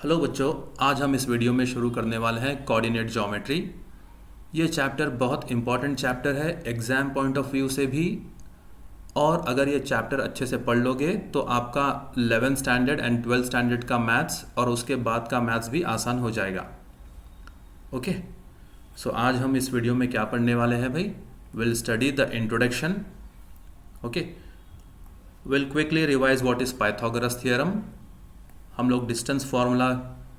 Hello बच्चों, आज हम इस वीडियो में शुरू करने वाले हैं कोऑर्डिनेट ज्योमेट्री। ये चैप्टर बहुत इंपॉर्टेंट चैप्टर है एग्ज़ाम पॉइंट ऑफ व्यू से भी। और अगर ये चैप्टर अच्छे से पढ़ लोगे तो आपका 11th standard and 12th standard का मैथ्स और उसके बाद का मैथ्स भी आसान हो जाएगा। ओके, सो आज हम इस वीडियो में क्या पढ़ने वाले हैं भाई? Will study the introduction. Okay, will quickly revise what is Pythagoras theorem. हम लोग डिस्टेंस फार्मूला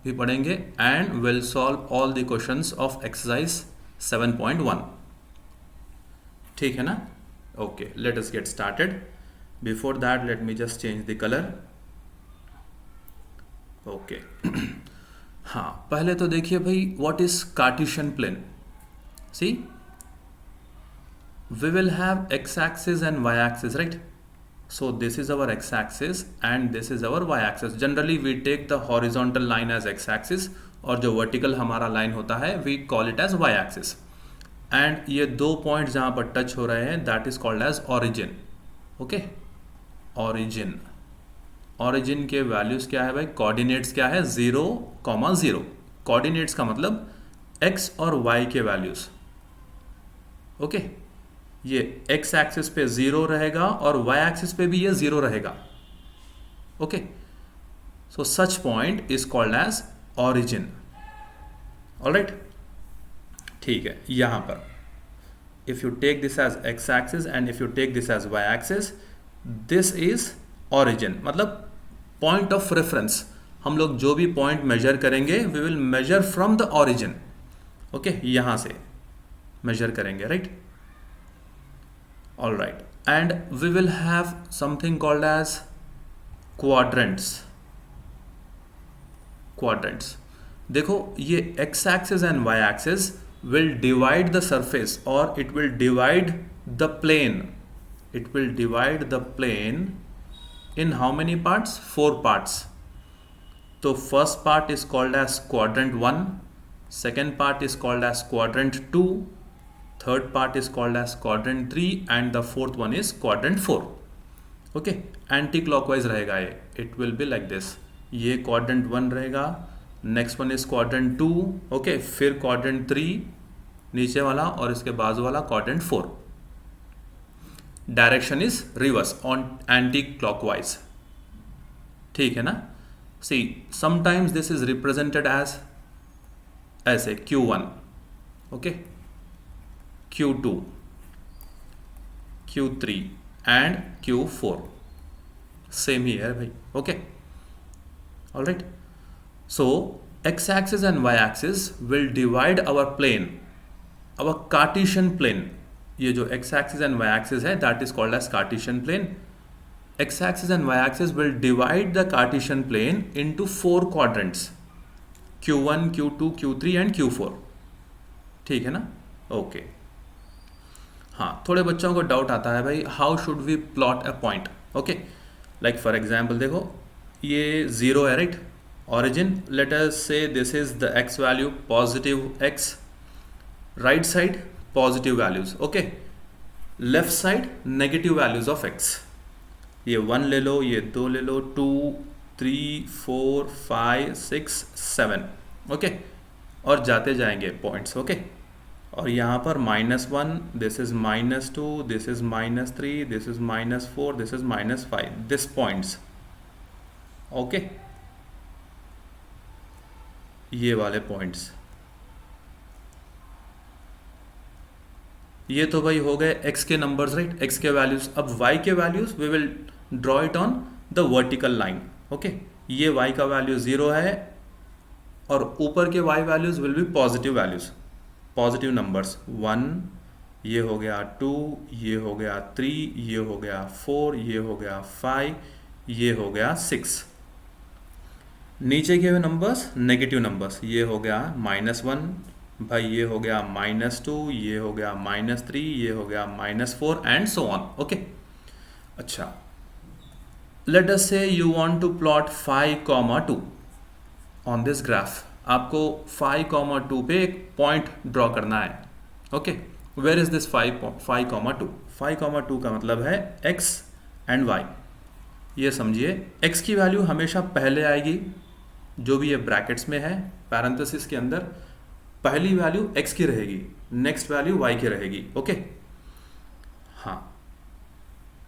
भी पढ़ेंगे and will solve all the questions of exercise 7.1। ठीक है ना? Okay, let us get started. Before that let me just change the colour. Okay, हाँ, पहले तो देखिए भाई, what is Cartesian plane. See, we will have X axis and Y axis, right? So this is our x-axis and this is our y-axis. Generally we take the horizontal line as x-axis और जो vertical हमारा line होता है we call it as y-axis. And ये दो point जहाँ पर touch हो रहे हैं that is called as origin. Okay? Origin. Origin के वैल्यूज क्या है भाई? कोऑर्डिनेट्स क्या है? 0,0. कोऑर्डिनेट्स का मतलब x और y के वैल्यूज। ओके, ये x एक्सिस पे 0 रहेगा और y एक्सिस पे भी ये 0 रहेगा। Okay, so such point is called as origin. Alright, ठीक है। यहां पर if you take this as x axis and if you take this as y axis, this is origin, मतलब पॉइंट ऑफ रेफरेंस। हम लोग जो भी पॉइंट मेजर करेंगे we will measure from the origin. Okay, यहां से मेजर करेंगे, right? All right, and we will have something called as quadrants. Quadrants. देखो, ये x axis and y axis will divide the surface or it will divide the plane. It will divide the plane in how many parts? 4 parts. तो first part is called as quadrant 1, second part is called as quadrant 2, third part is called as quadrant 3 and the fourth one is quadrant 4. okay, anti clockwise रहेगा ये, it will be like this. ये quadrant 1 रहेगा, next one is quadrant 2, okay, फिर quadrant 3 नीचे वाला और इसके बाजू वाला quadrant 4. direction is reverse on anti clockwise. ठीक है ना? see, sometimes this is represented as ऐसे Q1, okay, Q2, Q3 and Q4. Same here भाई. Okay, all right. So x-axis and y-axis will divide our plane, our Cartesian plane. ये जो x-axis and y-axis है that is called as Cartesian plane. X-axis and y-axis will divide the Cartesian plane into 4 quadrants: Q1, Q2, Q3 and Q4. ठीक है ना? Okay. हाँ, थोड़े बच्चों को डाउट आता है भाई, how should we plot a point? Okay, like for example देखो, ये 0 है, right? Origin, let us say this is the x value, positive x, right side positive values, okay, left side negative values of x। ये 1 ले लो, ये 2 ले लो, 2, 3, 4, 5, 6, 7, okay, और जाते जाएंगे पॉइंट्स। ओके, और यहाँ पर -1, this is -2, this is -3, this is -4, this is -5, this points. Okay, ये वाले पॉइंट्स, ये तो भाई हो गए x के नंबर्स, राइट? x के वैल्यूज। अब y के values we will draw it on the vertical line. Okay, ये y का वैल्यू 0 है और ऊपर के y values will be positive values, positive numbers. 1, ये हो गया 2, ये हो गया 3, ये हो गया 4, ये हो गया 5, ये हो गया 6। नीचे के हुए नंबर्स नेगेटिव नंबर्स, ये हो गया -1 भाई, ये हो गया -2, ये हो गया -3, ये हो गया -4 एंड सो ऑन। ओके, अच्छा, let us say you want to plot 5,2 on this graph. आपको 5,2 पे एक पॉइंट ड्रॉ करना है। Okay, where is this 5,2? 5,2 का मतलब है x एंड y। ये समझिए, x की वैल्यू हमेशा पहले आएगी जो भी ये ब्रैकेट्स में है पैरेंथेसिस के अंदर, पहली वैल्यू x की रहेगी, नेक्स्ट वैल्यू y की रहेगी। ओके हाँ,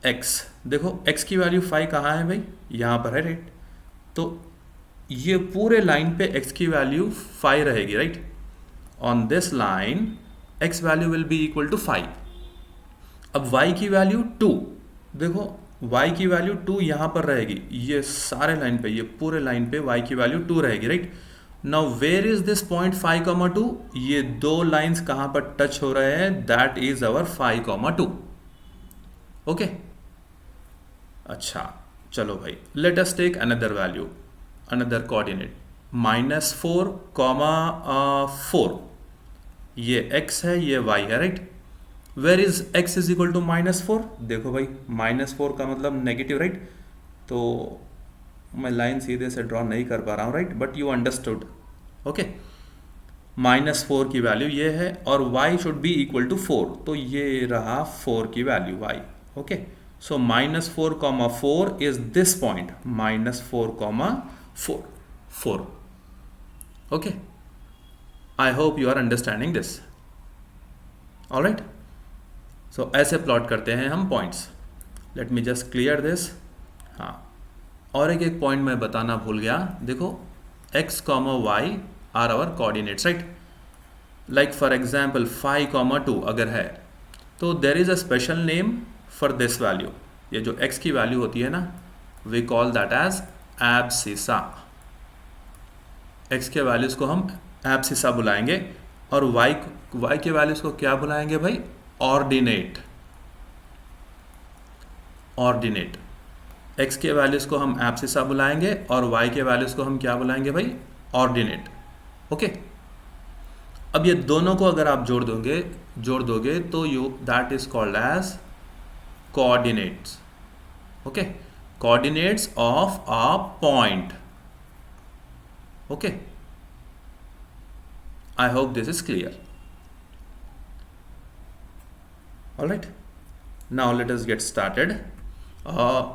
x देखो, x की वैल्यू 5 कहाँ है भाई, यहाँ पर है राइट। तो ये पूरे लाइन पे x की वैल्यू 5 रहेगी right. On this line x value will be equal to 5। अब y की वैल्यू 2, देखो y की वैल्यू 2 यहाँ पर रहेगी, ये सारे लाइन पे, ये पूरे लाइन पे y की वैल्यू 2 रहेगी right. Now where is this point 5,2, ये दो लाइंस कहाँ पर टच हो रहे हैं, दैट इज अवर 5,2। ओके अच्छा चलो भाई, let us take another value, another coordinate -4, 4, ये x है ये y है right. Where is x is equal to -4, देखो भाई -4 का मतलब नेगेटिव राइट। तो मैं लाइन सीधे से ड्रॉ नहीं कर पा रहा हूँ right, but you understood. Okay -4 की वैल्यू ये है और y should be equal to 4, तो ये रहा 4 की value y। Okay so -4, 4 is this point, -4, 4। Okay I hope you are understanding this. Alright, so ऐसे प्लॉट करते हैं हम points. Let me just clear this. हाँ, और एक पॉइंट मैं बताना भूल गया, देखो x, y are our coordinates right. Like for example 5,2 अगर है तो there is a special name for this value. ये जो x की वैल्यू होती है ना, we call that as abscissa. x के वैल्यूज को हम एब्सिसा बुलाएंगे और y के वैल्यूज को क्या बुलाएंगे भाई, ऑर्डिनेट। ऑर्डिनेट, x के वैल्यूज को हम एब्सिसा बुलाएंगे और y के वैल्यूज को हम क्या बुलाएंगे भाई, ऑर्डिनेट। ओके अब ये दोनों को अगर आप जोड़ दोगे तो you that is called as coordinates. Okay coordinates of a point. Okay I hope this is clear. Alright, now let us get started.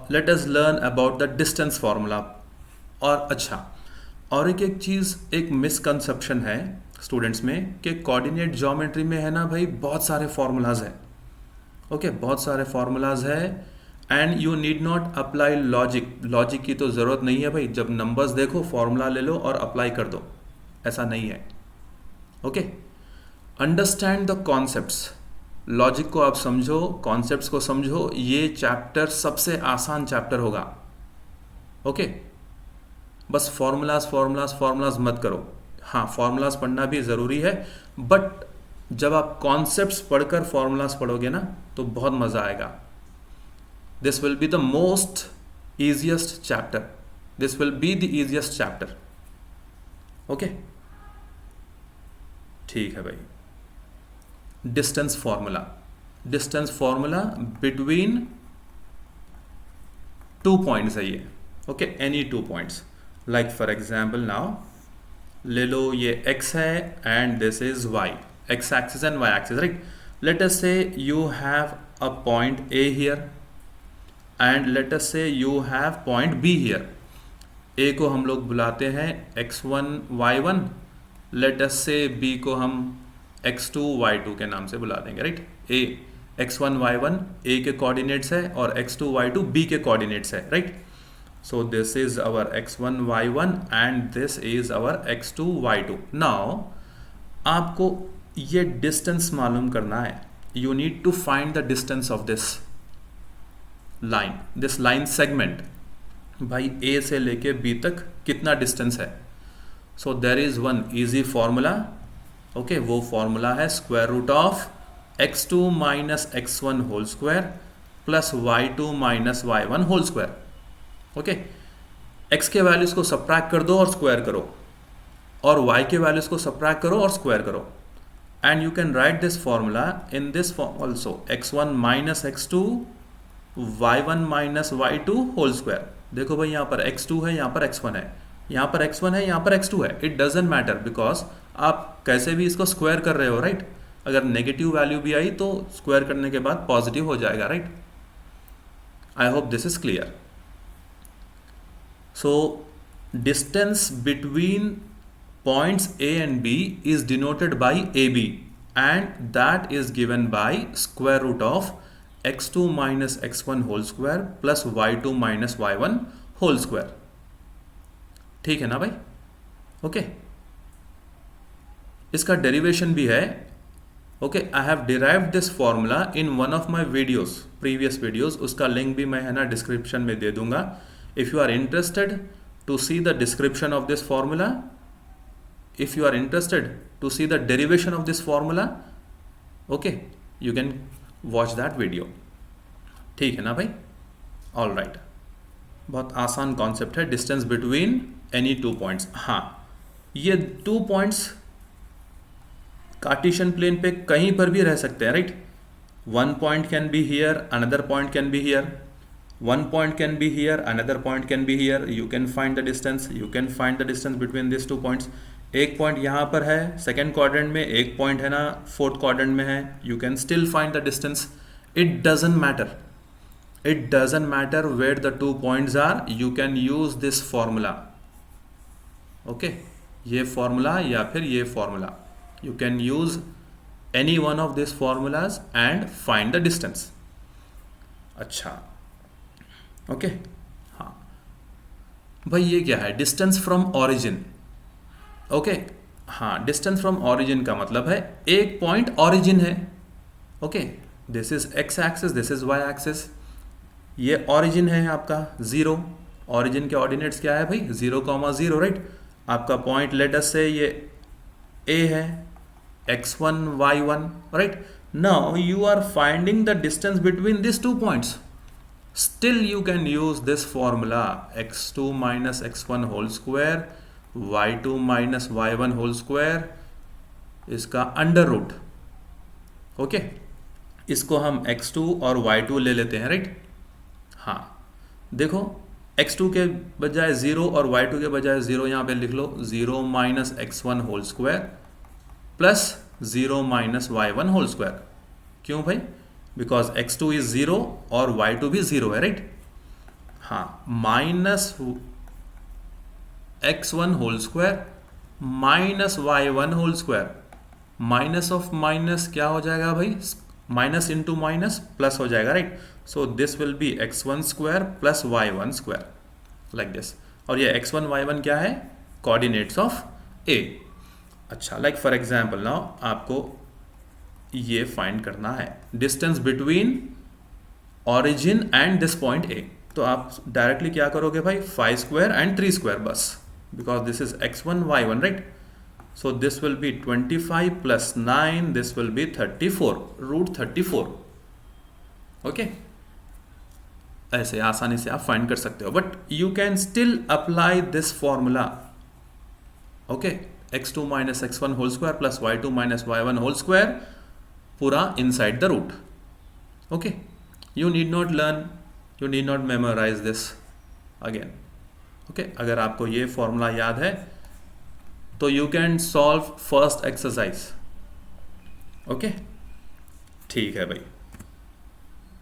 Let us learn about the distance formula. और अच्छा, और एक चीज़, एक मिसकंसेप्शन है students में कि coordinate geometry में है ना भाई, बहुत सारे फार्मूलाज है। ओके बहुत सारे फार्मूलाज है and you need not apply logic की तो ज़रूरत नहीं है भाई। जब नंबर्स देखो फार्मूला ले लो और अप्लाई कर दो, ऐसा नहीं है। Okay understand the concepts, logic को आप समझो, कॉन्सेप्ट्स को समझो, ये चैप्टर सबसे आसान चैप्टर होगा। ओके बस फॉर्मूलाज मत करो। हाँ फॉर्मूलाज पढ़ना भी ज़रूरी है, बट जब आप कॉन्सेप्ट्स पढ़कर फॉर्मूलाज पढ़ोगे ना तो बहुत मज़ा आएगा। This will be the most easiest chapter, this will be the easiest chapter. Okay ठीक है भाई। डिस्टेंस फॉर्मूला बिटवीन 2 पॉइंट्स है ये। Okay any 2 points, like for example now ले लो ये x है and this is y, x axis and y axis right. Let us say you have a point a here and let us say you have point b here. a को हम लोग बुलाते हैं x1 y1, late us से b को हम x2 y2 के नाम से बुला देंगे right. a x1 y1 a के कोऑर्डिनेट्स है और x2 y2 b के कोऑर्डिनेट्स है right. So this is our x1 y1 and this is our x2 y2। Now आपको ये डिस्टेंस मालूम करना है, you need to find the distance of this line segment. भाई a से लेके b तक कितना डिस्टेंस है। So there is one easy formula. Okay वो फॉर्मूला है square root of x2 minus x1 whole square plus y2 minus y1 whole square. Okay x के values को सब्ट्रैक्ट कर दो और स्क्वायर करो, और y के वैल्यूज को सब्ट्रैक्ट करो और स्क्वायर करो, and you can write this formula in this form also, x1 minus x2 y1 minus y2 whole square. देखो भाई यहाँ पर x2 है, यहाँ पर x1 है, यहाँ पर x1 है, यहाँ पर x2 है। इट डजेंट मैटर बिकॉज आप कैसे भी इसको स्क्वायर कर रहे हो राइट। अगर नेगेटिव वैल्यू भी आई तो स्क्वायर करने के बाद पॉजिटिव हो जाएगा right. I hope this is clear. So distance between points A and B is denoted by AB, and that is given by square root of x2 minus x1 whole square plus y2 minus y1 whole square. ठीक है ना भाई? Okay, इसका derivation भी है. Okay, I have derived this formula in one of my videos, previous videos. उसका link भी मैं है ना डिस्क्रिप्शन में दे दूंगा. If you are interested to see the description of this formula, if you are interested to see the derivation of this formula, okay, you can watch that video. ठीक है ना भाई? ऑल राइट, बहुत आसान concept है, distance between any two points. हाँ, ये 2 points Cartesian plane पे कहीं पर भी रह सकते हैं, right? 1 point can be here, another point can be here, 1 point can be here, another point can be here. You can find the distance, you can find the distance between these 2 points. एक point यहाँ पर है second quadrant में, एक point है ना fourth quadrant में है. You can still find the distance. It doesn't matter, it doesn't matter where the 2 points are. You can use this formula. Okay, ये फॉर्मूला या फिर ये formula, you can use any one of this formulas and find the distance. अच्छा, okay. हाँ भाई, ये क्या है? Distance from origin. ओके, हाँ, डिस्टेंस फ्रॉम ऑरिजिन का मतलब है एक पॉइंट ऑरिजिन है. Okay, this is x axis, this is Y axis. ये ऑरिजिन है आपका 0. ऑरिजिन के ऑर्डिनेट्स क्या है भाई? 0,0, राइट? आपका पॉइंट लेट अस से ये ए है, x1 y1, right? Now you are finding the distance between this 2 points. Still you can use this formula, x2 minus x1 whole square y2 minus y1 whole square, इसका under root. Okay, इसको हम x2 और y2 ले लेते हैं, right? हाँ, देखो, x2 के बजाय 0 और y2 के बजाय 0 यहाँ पे लिख लो. 0 minus x1 whole square plus 0 minus y1 whole square. क्यों भाई? बिकॉज x2 इज 0 और y2 भी 0 है, राइट? हाँ, minus x1 whole square minus y1 whole square. Minus of minus क्या हो जाएगा भाई? माइनस इंटू माइनस प्लस हो जाएगा, right? So this will B x1 square plus y1 square, like this. और ये x1 y1 क्या है? Coordinates of a. अच्छा, लाइक फॉर एग्जांपल नाउ आपको ये फाइंड करना है distance between origin and this point a. तो आप डायरेक्टली क्या करोगे भाई? 5 स्क्वायर एंड 3 स्क्वायर बस, because this is x1 y1, right? So this will be 25 plus 9, this will be 34, root 34. okay, ऐसे आसानी से आप फाइंड कर सकते हो. But you can still apply this formula. Okay, x2 minus x1 whole square plus y2 minus y1 whole square पूरा inside the root. Okay, you need not learn, you need not memorise this again. Okay, अगर आपको ये formula याद है तो you can solve first exercise. Okay, ठीक है भाई.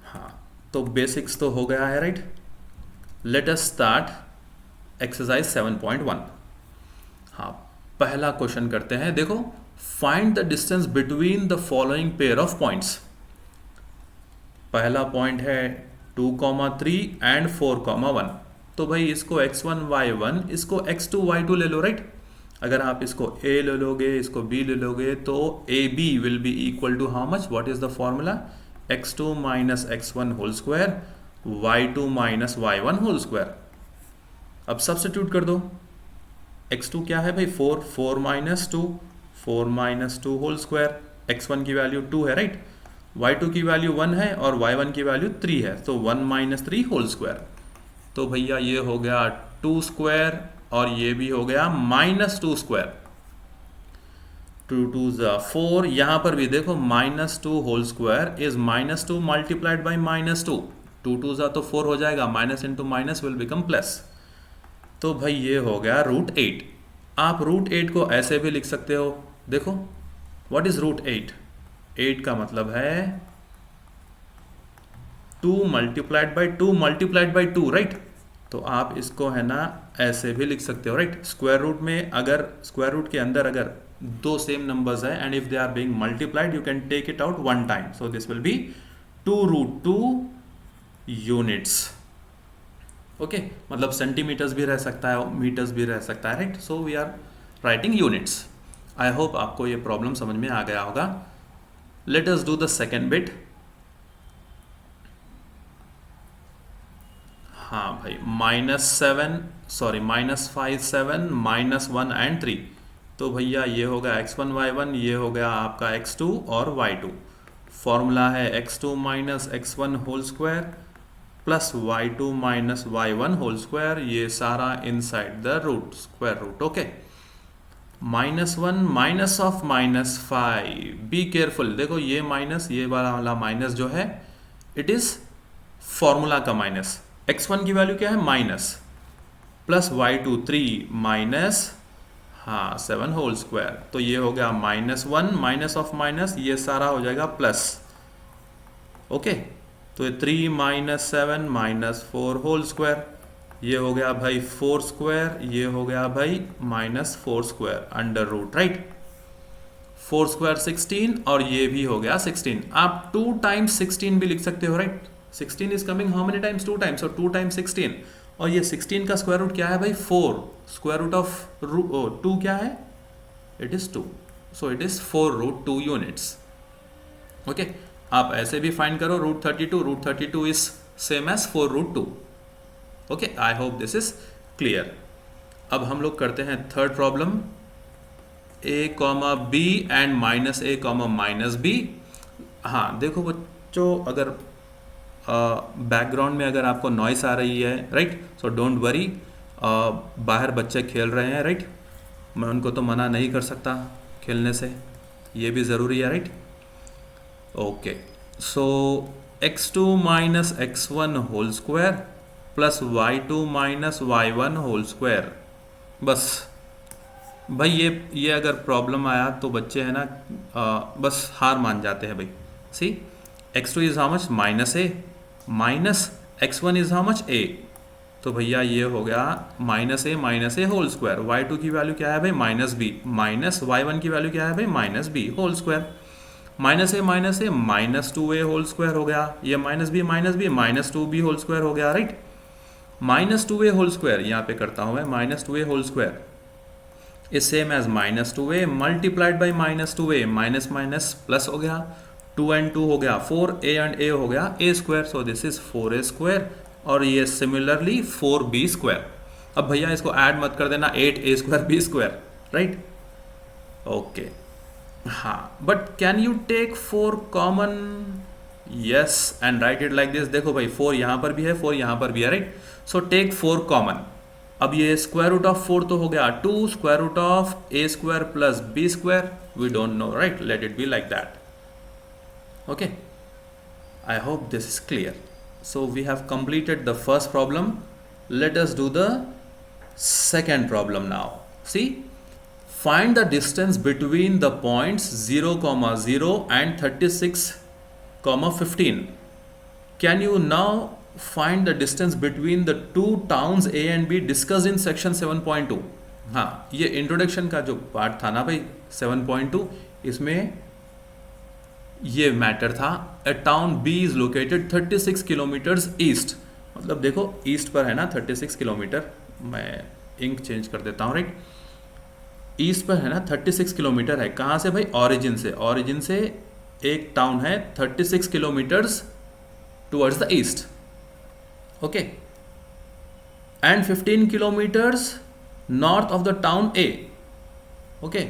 हाँ, तो बेसिक्स तो हो गया है, right? Let us start exercise 7.1. हाँ, पहला क्वेश्चन करते हैं. देखो, find the distance between the following pair of points. पहला पॉइंट है 2,3 एंड 4,1. तो भाई इसको x1 y1, इसको x2 y2 ले लो, राइट? अगर आप इसको a ले लोगे, इसको b ले लोगे, तो ab will be equal to how much? What is the formula? x2 minus x1 whole square y2 minus y1 whole square. अब सब्स्टिट्यूट कर दो. x2 क्या है भाई? 4, 4 minus 2, 4 minus 2 whole square. x1 की वैल्यू 2 है, राइट? y2 की value 1 है और y1 की वैल्यू 3 है, तो 1 माइनस 3 होल स्क्वायर. तो भैया ये हो गया 2 स्क्वायर और ये भी हो गया माइनस 2 स्क्वायर. 2 2 4. यहां पर भी देखो, minus 2 whole square is minus 2 multiplied by minus 2. 2 2 तो 4 हो जाएगा, minus into minus will become plus. तो भाई ये हो गया रूट 8. आप रूट 8 को ऐसे भी लिख सकते हो. देखो, व्हाट इज रूट 8? 8 का मतलब है 2 multiplied by 2 multiplied by 2, right? तो आप इसको है ना ऐसे भी लिख सकते हो, राइट। स्क्वायर रूट में अगर स्क्वायर रूट के अंदर अगर दो सेम नंबर्स है and if they are being multiplied you can take it out one time, so this will be 2√2 units. Okay, मतलब सेंटीमीटर्स भी रह सकता है, मीटर्स भी रह सकता है, right. So we are writing units. I hope आपको ये प्रॉब्लम समझ में आ गया होगा। Let us do the second bit. हाँ भाई, -5 7 -1 एंड 3, तो भैया ये होगा x1 y1, ये हो गया आपका x2 और y2। फॉर्मूला है x2 - x1 whole square plus y2 - y1 whole square, ये सारा inside the root, square root. Okay, -1 minus of -5, be careful. देखो ये माइनस, ये वाला माइनस जो है इट इज फॉर्मूला का माइनस। x1 की वैल्यू क्या है minus, plus y2 3 minus 7 whole square, तो ये हो गया -1 माइनस ऑफ माइनस, ये सारा हो जाएगा प्लस। ओके, तो ये 3 - 7 -4 होल स्क्वायर, ये हो गया भाई 4 स्क्वायर, ये हो गया भाई -4 square under root, right. 4 square 16 और ये भी हो गया 16। आप 2 टाइम्स 16 भी लिख सकते हो, right. 16 is coming how many times, 2 times, और 2 टाइम्स 16, और ये 16 का स्क्वायर रूट क्या है भाई 4, स्क्वायर रूट ऑफ 2 क्या है, it is 2, so it is 4√2 units. Okay, आप ऐसे भी फाइंड करो √32 is same as 4√2। Okay, I hope this is clear. अब हम लोग करते हैं third problem, a, b and -a, -b। हाँ देखो बच्चों, अगर बैकग्राउंड में अगर आपको नॉइस आ रही है, राइट, सो डोंट वरी, बाहर बच्चे खेल रहे हैं, राइट, मैं उनको तो मना नहीं कर सकता खेलने से, ये भी ज़रूरी है, right. Okay, so x2 - x1 whole square plus y2 - y1 whole square. बस भाई ये अगर प्रॉब्लम आया तो बच्चे है ना बस हार मान जाते हैं भाई। सी, x2 is how much -a minus x1 is how much a, तो भैया ये हो गया -a होल स्क्वायर। y2 की वैल्यू क्या है भाई -b, माइनस y1 की वैल्यू क्या है भाई -b whole square. -a -2a whole square हो गया, ये -b -2b होल स्क्वायर हो गया, राइट। -2a होल स्क्वायर यहाँ पे करता हूँ मैं, -2a whole square is same as -2a multiplied by -2a, minus minus plus हो गया, 2 एंड 2 हो गया 4, a एंड a हो गया a square, so this is 4a square, और ये सिमिलरली 4b स्क्वायर। अब भैया इसको ऐड मत कर देना, 8a square b square, right. Okay, हाँ, but can you take 4 common, yes, and write it like this. देखो भाई 4 यहाँ पर भी है, 4 यहाँ पर भी है, राइट, सो टेक 4 कॉमन। अब ये स्क्वायर रूट ऑफ 4 तो हो गया 2, square root of a square plus b square, we don't know, right, let it be like that. Okay, I hope this is clear. So we have completed the first problem. Let us do the second problem now. See, find the distance between the points 0, 0 and 36, 15. Can you now find the distance between the two towns A and B discussed in section 7.2? हाँ, ये introduction का जो part था ना भाई 7.2, इसमें ये matter था। A town B is located 36 kilometres east, मतलब देखो ईस्ट पर है ना 36 किलोमीटर, मैं इंक चेंज कर देता हूँ, राइट। ईस्ट पर है ना 36 किलोमीटर है, कहाँ से भाई, ओरिजिन से। ओरिजिन से एक टाउन है 36 kilometres towards the east, okay, and 15 kilometres north of the town A, okay.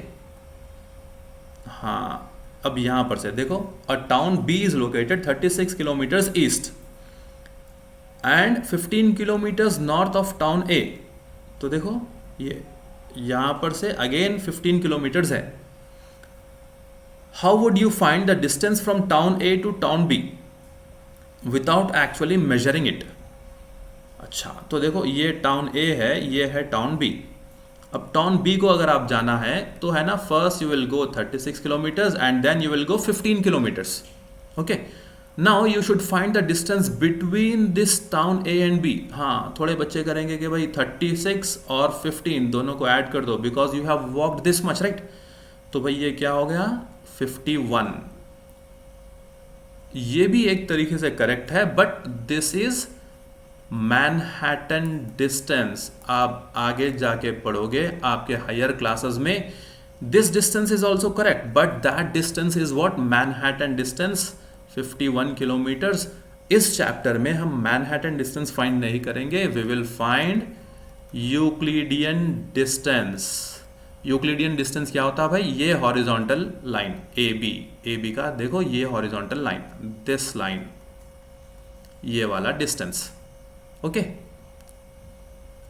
हाँ, अब यहां पर से देखो, a town B is located 36 kilometres east and 15 kilometres north of town A, तो देखो ये यहां पर से अगेन 15 किलोमीटर्स है। How would you find the distance from town A to town B without actually measuring it? अच्छा, तो देखो ये टाउन ए है, ये है टाउन बी। अब टाउन बी को अगर आप जाना है तो है ना, first you will go 36 kilometres and then you will go 15 kilometres, okay. Now you should find the distance between this town A and B. हाँ, थोड़े बच्चे करेंगे कि भाई 36 और 15 दोनों को ऐड कर दो because you have walked this much, right. तो भाई ये क्या हो गया 51। ये भी एक तरीके से करेक्ट है, but this is Manhattan distance. आप आगे जाके पढ़ोगे आपके हायर क्लासेस में, this distance is also correct, but that distance is what Manhattan distance 51 kilometres. इस चैप्टर में हम मैनहट्टन डिस्टेंस फाइंड नहीं करेंगे, we will find Euclidean distance. Euclidean distance क्या होता है भाई, ये हॉरिजॉन्टल लाइन ए बी का देखो, ये हॉरिजॉन्टल लाइन, दिस लाइन, ये वाला डिस्टेंस। ओके,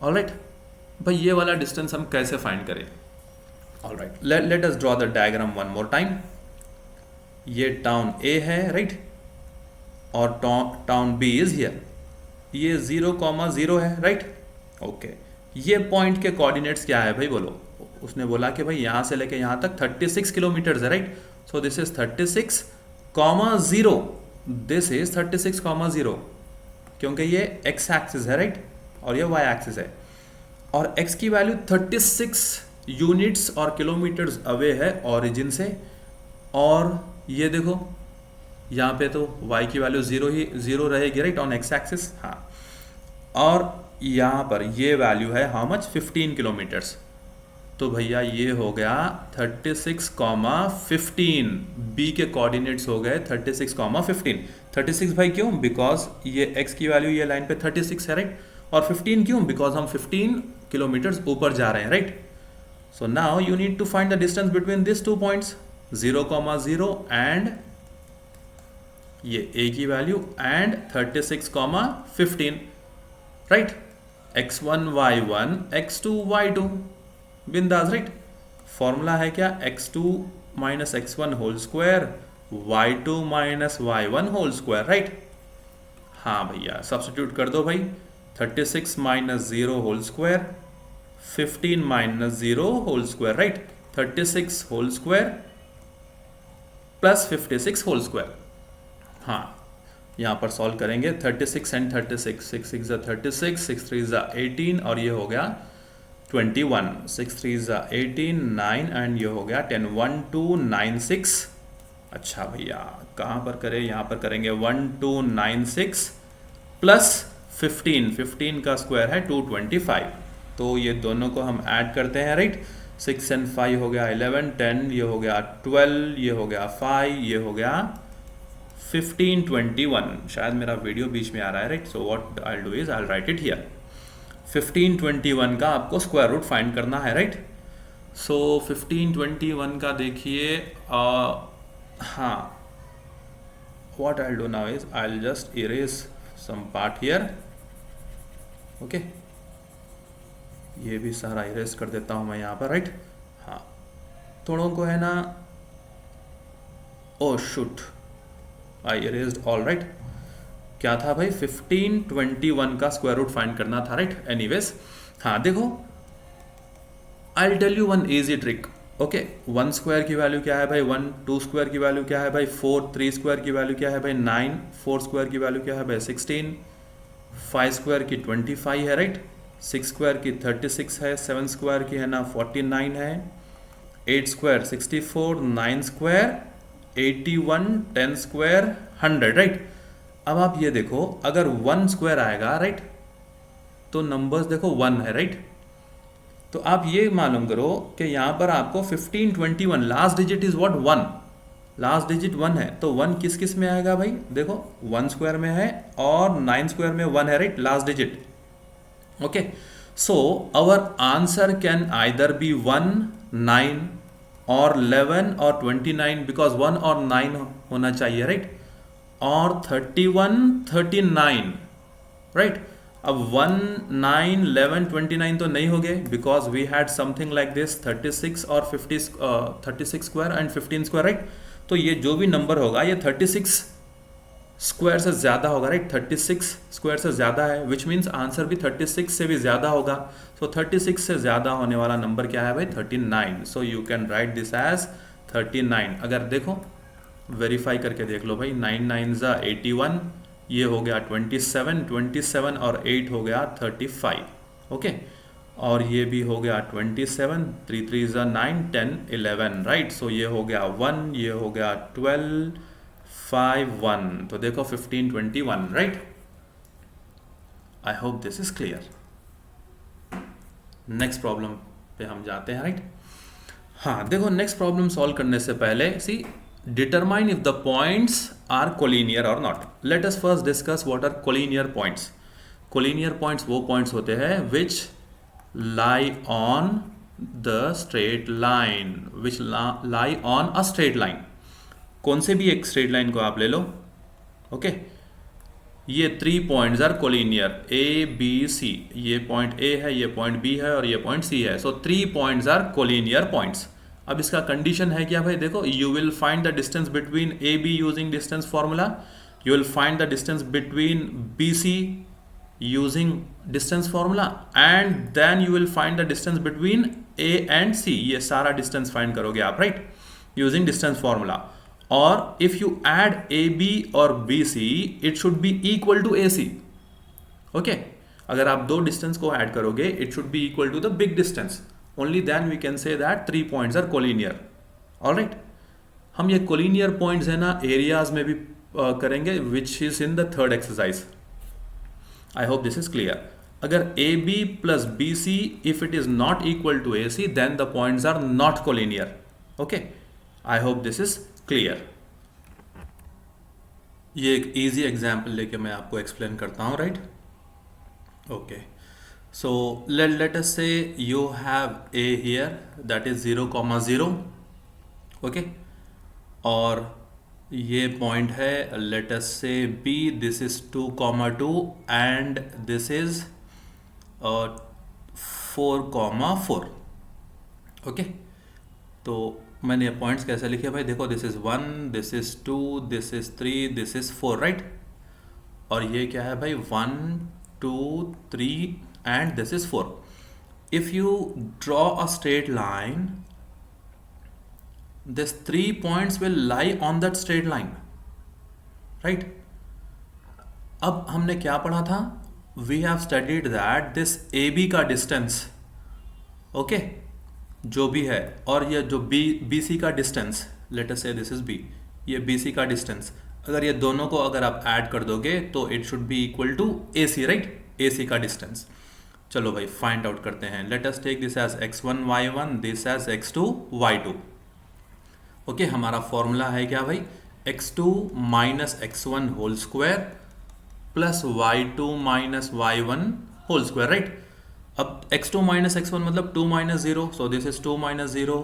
ऑलराइट भाई, ये वाला डिस्टेंस हम कैसे फाइंड करें। Alright, let us draw the diagram one more time. ये टाउन ए है, राइट, और टाउन बी इज हियर। ये 0,0 है, राइट। ओके, ये पॉइंट के कोऑर्डिनेट्स क्या है भाई, बोलो। उसने बोला कि भाई यहां से लेके यहां तक 36 किलोमीटर है, right. So this is 36,0, this is 36,0, क्योंकि ये x एक्सिस है, राइट, और ये y एक्सिस है, और x की वैल्यू 36 यूनिट्स और किलोमीटर्स अवे है ओरिजिन से। और ये देखो यहाँ पे तो y की वैल्यू 0 रहेगी, राइट, ऑन x एक्सिस। हाँ, और यहाँ पर ये वैल्यू है हाउ मच, 15 किलोमीटर्स। तो भैया ये हो गया 36,15, b के कोऑर्डिनेट्स हो गए 36,15। 36 भाई क्यों, बिकॉज ये x की वैल्यू ये लाइन पे 36 है, राइट, और 15 क्यों, बिकॉज हम 15 किलोमीटर्स ऊपर जा रहे हैं, right. So now you need to find the distance between this two points, 0,0 and ये a की value and 36,15, right. x1 y1 x2 y2, बिंदास, राइट। फॉर्मूला है क्या, x2 minus x1 whole square, y2 minus y1 whole square, right. हाँ भैया, substitute कर दो भाई, 36 minus 0 whole square, 15 minus 0 whole square, right. 36 whole square plus 56 whole square. हाँ, यहाँ पर सॉल्व करेंगे, 36 एंड 36, 6 6 36, 6 3 18, और ये हो गया 21, 6 3 18, 9, एंड ये हो गया 10, 1 2 9 6। अच्छा भैया, कहाँ पर करें, यहाँ पर करेंगे 1 2 9 6 प्लस 15, 15 का स्क्वायर है 225। तो ये दोनों को हम ऐड करते हैं, राइट। 6 एंड 5 हो गया 11, 10 ये हो गया 12, ये हो गया 5, ये हो गया 15, 21। शायद मेरा वीडियो बीच में आ रहा है, right. So what I will do is I will write it here. 15, 21 का आपको स्क्वायर रूट फाइंड करना है, राइट। सो 15, 21 का देखिए, हाँ, what I will do now is I will just erase some part here. Okay, ये भी सारा इरेज कर देता हूं मैं यहाँ पर, राइट। हाँ, थोड़ों को है ना, ओ शूट, आई इरेज्ड, ऑल राइट। क्या था भाई, 15, 21 का स्क्वायर रूट फाइंड करना था, राइट। एनीवेज, हाँ देखो, I tell you one easy trick. Okay, 1 square की वैल्यू क्या है भाई 1, 2 स्क्वायर की वैल्यू क्या है भाई 4, 3 स्क्वायर की वैल्यू क्या है भाई 9, 4 स्क्वायर की वैल्यू क्या है भाई 16, 5 स्क्वायर की 25 है, राइट। 6 स्क्वायर की 36 है, 7 स्क्वायर की है ना 49 है, 8 स्क्वायर 64, 9 स्क्वायर 81, 10 स्क्वायर 100, राइट। अब आप ये देखो, अगर 1 स्क्वायर आएगा, राइट, तो नंबर्स देखो 1 है, राइट। तो आप ये मालूम करो कि यहाँ पर आपको 15, 21 last digit is what 1, last digit 1 है, तो 1 किस किस में आएगा भाई, देखो 1 स्क्वायर में है और 9 स्क्वायर में 1 है, right, last digit. Okay, so our answer can either be 1, 9 और 11 और 29, बिकॉज 1 और 9 होना चाहिए, राइट, और 31, 39, राइट। अब 1, 9, 11, 29 तो नहीं हो गए, because we had something like this 36 और 50, 36 स्क्वायर एंड 15 स्क्वायर, राइट। तो ये जो भी नंबर होगा ये 36 स्क्वायर से ज़्यादा होगा, राइट। 36 स्क्वायर से ज़्यादा है, विच मीन्स आंसर भी 36 से भी ज़्यादा होगा। सो 36 से ज़्यादा होने वाला नंबर क्या है भाई 39। So you can write this as 39। अगर देखो वेरीफाई करके देख लो भाई, 9 9 ज़ा 81, ये हो गया 27, 27 और 8 हो गया 35, ओके। और ये भी हो गया 27, 3 3 ज़ा 9, 10 11, राइट। सो ये हो गया 1, ये हो गया 12, 5 1, तो देखो 15 21, right. I hope this is clear. Next problem पे हम जाते हैं, राइट। हाँ देखो, नेक्स्ट प्रॉब्लम सॉल्व करने से पहले see determine if the points are collinear और not. Let us first discuss what are collinear points. Collinear points वो पॉइंट्स होते हैं which lie on the straight line, which lie on a straight line. कौन से भी एक straight line को आप ले लो, ओके। ये 3 points are collinear, A B C. ये पॉइंट ए है, ये पॉइंट बी है और ये पॉइंट सी है। So 3 points are collinear points. अब इसका कंडीशन है क्या भाई, देखो, you will find the distance between A B using distance formula, you will find the distance between B C using distance formula, and then you will find the distance between A and C. ये सारा distance find करोगे आप, right, using distance formula. और if you add AB और BC it should be equal to AC, okay। अगर आप दो distance को ऐड करोगे it should be equal to the big distance, only then we can say that 3 points are collinear, alright। हम ये collinear points है ना areas में भी करेंगे, which is in the third exercise। I hope this is clear। अगर AB plus BC if it is not equal to AC then the points are not collinear, okay। I hope this is clear. ये एक easy example लेके मैं आपको explain करता हूँ, right, okay. So let us say you have A here that is 0,0, okay. और ये point है, let us say B, this is 2,2 and this is 4,4, okay. तो मैंने ये पॉइंट्स कैसे लिखे भाई, देखो, this is 1, this is 2, this is 3, this is 4, right. और ये क्या है भाई, 1 2 3 and this is 4। If you draw a straight line, this 3 points will lie on that straight line, right. अब हमने क्या पढ़ा था, we have studied that this A B का डिस्टेंस, ओके, जो भी है, और ये जो बी सी का distance, late us say this is B, ये बी सी का डिस्टेंस, अगर ये दोनों को अगर आप ऐड कर दोगे तो it should be equal to A C, right, A C का डिस्टेंस। चलो भाई फाइंड आउट करते हैं। Let us take this as x1 y1, this as x2 y2, okay. हमारा फॉर्मूला है क्या भाई, x2 minus x1 whole square plus y2 minus y1 whole square, right. अब x2 माइनस x1 मतलब 2 minus 0, so this is 2 minus 0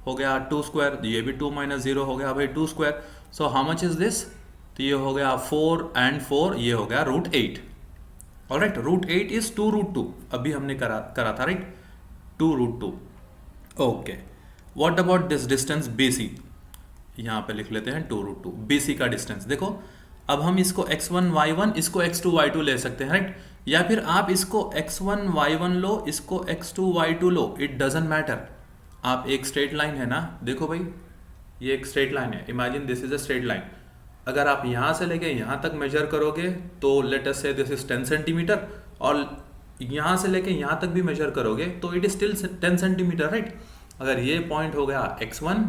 हो गया 2 square, ये भी 2 माइनस 0 हो गया भाई 2 square. So how much is this, तो ये हो गया 4 एंड 4, ये हो गया √8, ऑलराइट। √8 इज 2√2, अभी हमने करा था, right, 2√2, okay. What about this distance BC, यहाँ पे लिख लेते हैं 2√2, BC का डिस्टेंस। देखो, अब हम इसको x1 y1, इसको x2 y2 ले सकते हैं, राइट, या फिर आप इसको x1 y1 लो, इसको x2 y2 low, it doesn't matter. आप एक स्ट्रेट लाइन है ना, देखो भाई, ये एक स्ट्रेट लाइन है, imagine this is a straight line. अगर आप यहाँ से लेके यहाँ तक मेजर करोगे तो let us say this is 10 centimetre, और यहाँ से लेके यहाँ तक भी मेजर करोगे तो it is still 10 centimetre, right. अगर ये पॉइंट हो गया x1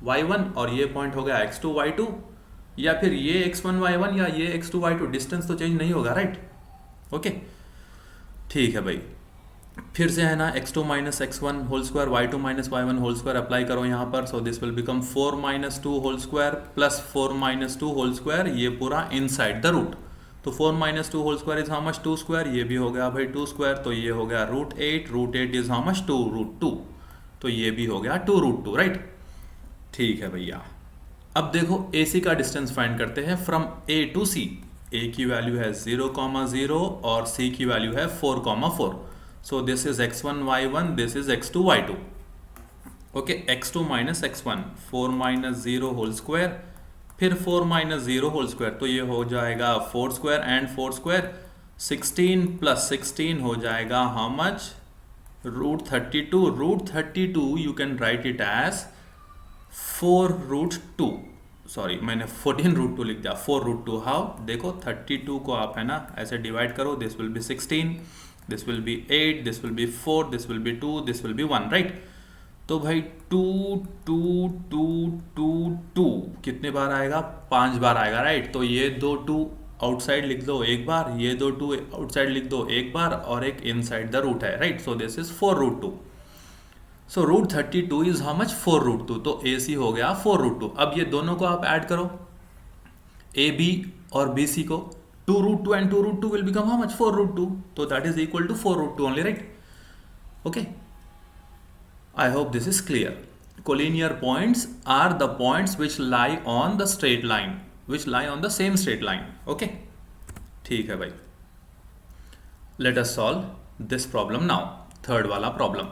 y1 और ये पॉइंट हो गया x2 y2, या फिर ये x1 y1 या ये x2 y2, डिस्टेंस तो चेंज नहीं होगा, राइट, ओके। ठीक है भाई, फिर से है ना, x2 minus x1 whole square, y2 minus y1 whole square apply करो यहाँ पर। So this will become 4 minus 2 whole square plus 4 minus 2 whole square, ये पूरा इनसाइड द रूट। तो 4 minus 2 whole square is how much, 2 square, ये भी हो गया भाई 2 स्क्वायर, तो ये हो गया √8, √8 इज हाउ मच, 2√2, तो ये भी हो गया 2√2, राइट। ठीक है भैया, अब देखो AC का डिस्टेंस फाइंड करते हैं from A to C। A की वैल्यू है 0,0 और C की वैल्यू है 4,4। So this is x1 y1, this is x2 y2, okay. x2 minus x1, 4 माइनस 0 होल स्क्वायर, फिर 4 माइनस 0 होल स्क्वायर, तो ये हो जाएगा 4 स्क्वायर एंड 4 स्क्वायर, 16 प्लस 16 हो जाएगा how much, √32। √32 you can write it as 4√2, sorry मैंने 14√2 लिख दिया, 4√2। हाउ, देखो 32 को आप है ना ऐसे डिवाइड करो, this will B 16, this will B 8, this will B 4, this will B 2, this will B 1, right. तो भाई 2 2 2 2 2 कितने बार आएगा? 5 बार आएगा, राइट। तो ये दो 2 आउटसाइड लिख दो एक बार, ये दो 2 आउटसाइड लिख दो एक बार, और एक इनसाइड द रूट है, right. So this is 4√2। So root 32 is how much? 4√2। तो ए सी हो गया 4√2। अब ये दोनों को आप ऐड करो, ए बी और बी सी को, 2√2 and 2√2 will become how much? 4√2। तो that is equal to 4√2 only, right. Okay, I hope this is clear. Collinear points are the points which lie on the straight line, which lie on the same straight line. Okay? ठीक है भाई. Let us solve this problem now. Third वाला problem.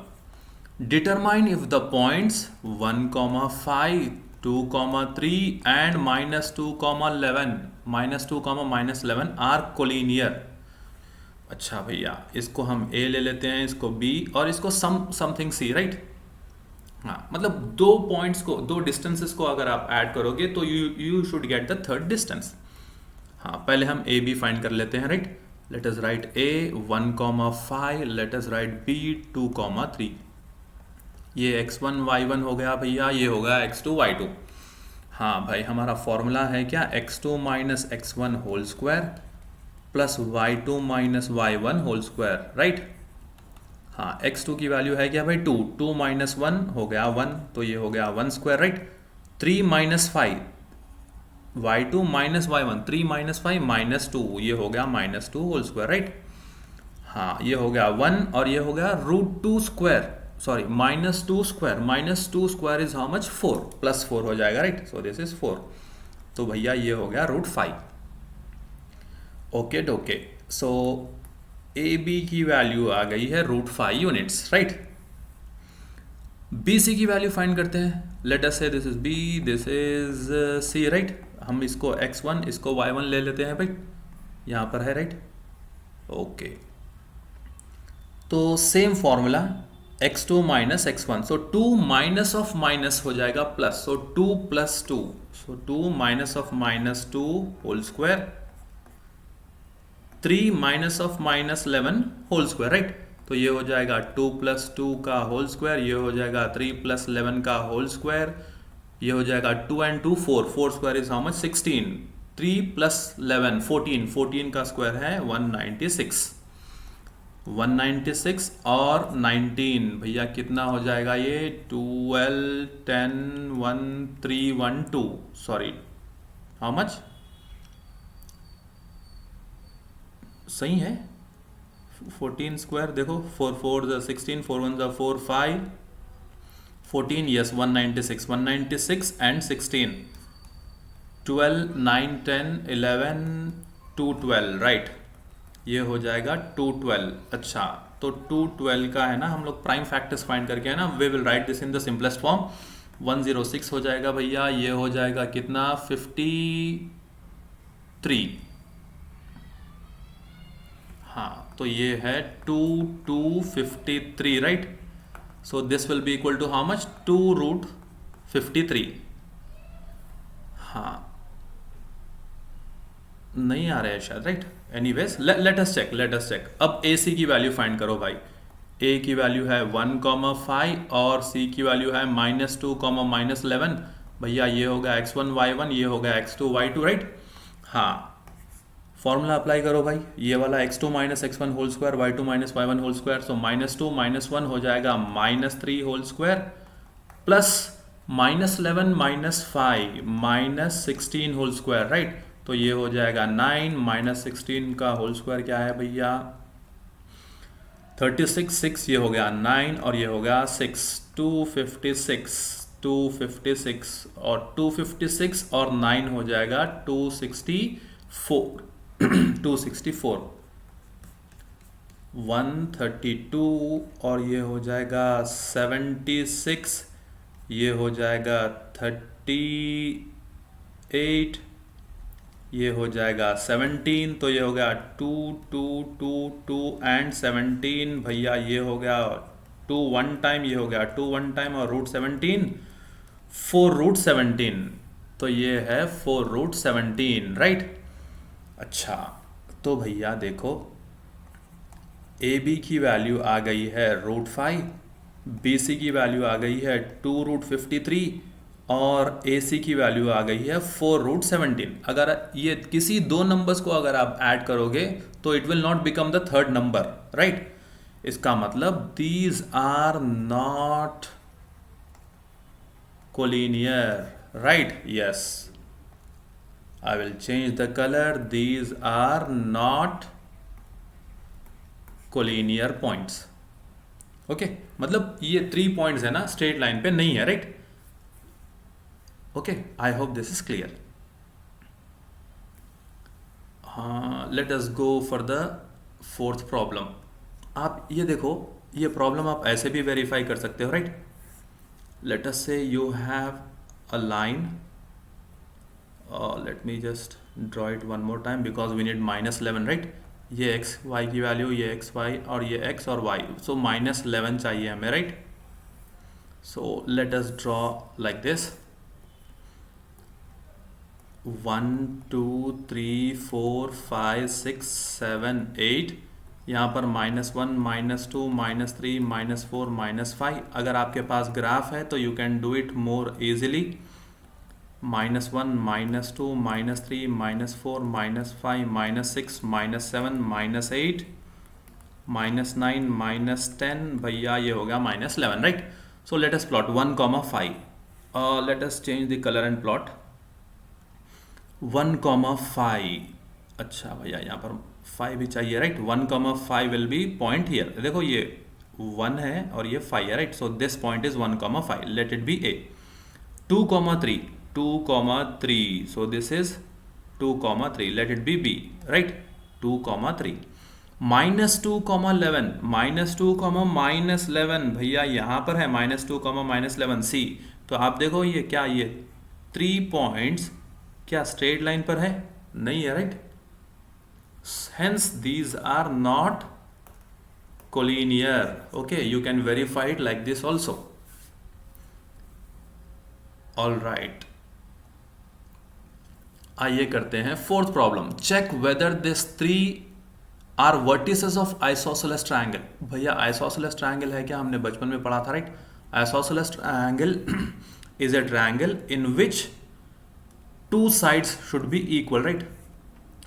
Determine if the points 1, 5, 2, 3 and -2, 11 are collinear. अच्छा भैया, इसको हम A ले लेते हैं, इसको B और इसको समथिंग C, राइट। हाँ, मतलब दो पॉइंट्स को, दो डिस्टेंसेस को अगर आप ऐड करोगे तो you should get the third distance. हाँ, पहले हम ए बी फाइंड कर लेते हैं, right. Let us right A 1, 5, late us right B 2, 3। ये x1 y1 हो गया भैया, ये हो गया x2 y2। हाँ भाई, हमारा फॉर्मूला है क्या? x2 - x1 whole square plus y2 - y1 whole square, right. हाँ, x2 की वैल्यू है क्या भाई? 2, 2 - 1 हो गया 1, तो ये हो गया 1 स्क्वायर, राइट। 3 - 5, y2 - y1, 3 - 5 - 2, ये हो गया -2 होल स्क्वायर, राइट। हाँ, ये हो गया 1 और ये हो गया √2 square, sorry -2 square. -2 square is how much? 4, plus 4 हो जाएगा, राइट। So this is 4। तो भैया ये हो गया √5। ओके डोके। सो ए बी की वैल्यू आ गई है √5 यूनिट्स, राइट। बी सी की वैल्यू फाइंड करते हैं। Let us say this is B, this is C, right. हम इसको x1, इसको y1 ले लेते हैं भाई, यहाँ पर है, राइट। ओके, तो same formula x2 - x1, so 2 minus of minus हो जाएगा plus, so 2 + 2, so 2 minus of -2 whole square, 3 minus of -11 whole square, right. तो ये हो जाएगा 2 + 2 का होल स्क्वायर, ये हो जाएगा 3 + 11 का होल स्क्वायर, ये हो जाएगा 2 and 2 4, 4 square is how much? 16, 3 + 11 14, 14 का स्क्वायर है 196, 196 और 19 भैया कितना हो जाएगा ये? 12, 10, 1, 3, 1, 2, सॉरी हाउ मच? सही है 14 स्क्वायर, देखो 4 4 16, 4 1 4 5, 14, यस 196, 196 एंड 16, 12, 9, 10, 11, 212, राइट। ये हो जाएगा 212। अच्छा, तो 212 का है ना, हम लोग प्राइम फैक्टर्स फाइंड करके है ना, we will write this in the simplest form. 106 हो जाएगा भैया, ये हो जाएगा कितना? 53। हाँ, तो ये है 253, right. So this will be equal to how much? 2√53। हाँ, नहीं आ रहा है शायद, right. Anyways let us check. अब ए सी की वैल्यू फाइंड करो भाई। ए की वैल्यू है 1, 5 और सी की वैल्यू है -2, -11। भैया ये हो गया x1 y1, ये हो गया x2 y2, राइट। हाँ, फॉर्मूला अप्लाई करो भाई, ये वाला x2 - x1 whole square, y2 - y1 whole square, so -2 - 1 हो जाएगा -3 whole square, plus -11 - 5 -16 whole square, right. तो ये हो जाएगा 9, -16 का होल स्क्वायर क्या है भैया? 36, 6, ये हो गया 9 और ये हो गया 6, 256 और 256 और 9 हो जाएगा 264, 264, 132 और ये हो जाएगा 76, ये हो जाएगा 38, ये हो जाएगा 17, तो ये हो गया 2 2 2 2 एंड 17 भैया, ये हो गया 2 1 टाइम, ये हो गया 2 1 टाइम और √17, 4 √17, तो ये है 4√17, राइट। अच्छा, तो भैया देखो ए बी की वैल्यू आ गई है √5, बी सी की वैल्यू आ गई है 2√53 और ए सी की वैल्यू आ गई है 4√17। अगर ये किसी दो नंबर्स को अगर आप ऐड करोगे तो it will not become the third number, right. इसका मतलब these are not collinear, right. Yes, I will change the color. These are not collinear points. Okay, मतलब ये 3 पॉइंट्स है ना, स्ट्रेट लाइन पे नहीं है, right. Okay, I hope this is clear. हाँ, let us go for the fourth problem. आप ये देखो, ये प्रॉब्लम आप ऐसे भी वेरीफाई कर सकते हो, right. Let us say you have a line, let me just draw it one more time because we need -11, right। ये x y की वैल्यू, ये x y और ये x और y, so -11 चाहिए हमें, right। so let us draw like this 1 2 3 4 5 6 7 8, यहाँ पर -1 -2 -3 -4 -5। अगर आपके पास ग्राफ है तो you can do it more easily. -1 -2 -3 -4 -5 -6 -7 -8 -9 -10, भैया ये हो गया -11, right. So let us plot 1,5। Late us change the colour and plot 1,5। अच्छा भैया, यहाँ पर 5 भी चाहिए, right. 1,5 will be point here. देखो ये 1 है और ये 5 है, right. So this point is 1,5, late it B A. 2,3 2,3, so this is 2,3, let it be B, right। 2,3 -2, -11 -2, -11, भैया यहाँ पर है -2, -11 C। तो आप देखो ये क्या, ये 3 पॉइंट्स क्या स्ट्रेट लाइन पर है? नहीं है, right. hence these are not collinear। okay, you can verify it like this also। all right, आइए करते हैं fourth problem. Check whether this 3 are vertices of isosceles triangle. भैया आइसोसेलेस ट्रायंगल है क्या? हमने बचपन में पढ़ा था, right. Isosceles triangle is a triangle in which 2 sides should be equal, right.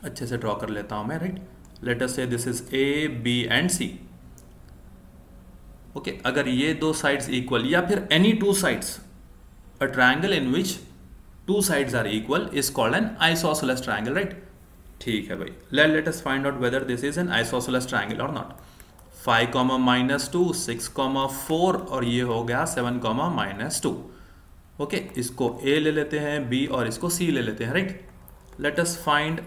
अच्छे से ड्रॉ कर लेता हूं मैं, right. Let us say this is A B and C. Okay, अगर ये 2 साइड्स इक्वल या फिर any 2 sides, a triangle in which 2 sides are equal is called an isosceles triangle, right। ठीक है भाई, let us find out whether this is an isosceles triangle or not। 5, -2 6, 4 और ये हो गया 7, -2। ओके, इसको A ले लेते हैं, B और इसको C ले लेते हैं, right. let us find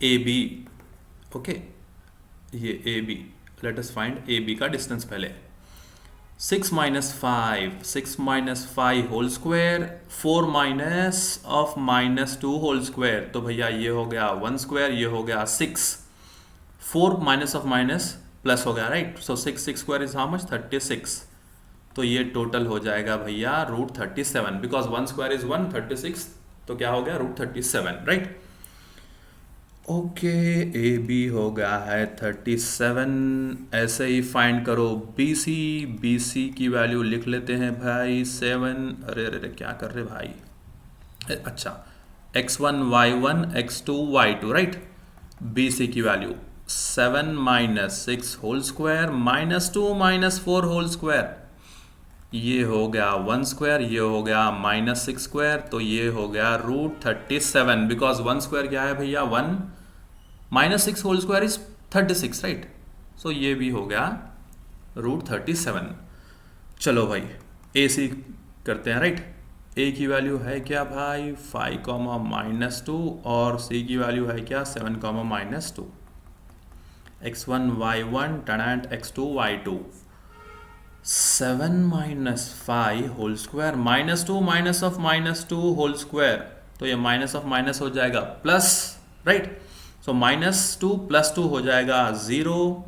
AB। ओके, ये AB, let us find AB का डिस्टेंस पहले। 6 - 5, 6 - 5 whole square, 4 minus of -2 whole square. तो भैया ये हो गया 1 स्क्वायर, ये हो गया 6। 4 माइनस ऑफ माइनस प्लस हो गया, right. So 6 square is how much? 36। तो ये टोटल हो जाएगा भैया √37, बिकॉज 1 स्क्वायर इज 1, 36 तो क्या हो गया √37, राइट। ओके, ए बी हो गया है 37। ऐसे ही फाइंड करो बी सी। बी सी की वैल्यू लिख लेते हैं भाई 7। अरे अरे क्या कर रहे भाई? अच्छा, x1 y1 x2 y2, right. B C की value 7 - 6 whole square -2 -4 whole square, ये हो गया 1 स्क्वायर, ये हो गया -6 स्क्वायर, तो ये हो गया √37। बिकॉज 1 स्क्वायर क्या है भैया? 1 -6 whole square is 36, right. So ये भी हो गया √37। चलो भाई ए सी करते हैं, राइट। ए की वैल्यू है क्या भाई? 5, -2 और सी की वैल्यू है क्या? 7, -2। x1 y1 then x2 y2। 7 - 5 whole square, -2 minus of -2 whole square, तो ये माइनस ऑफ माइनस हो जाएगा प्लस, राइट। सो -2 + 2 हो जाएगा 0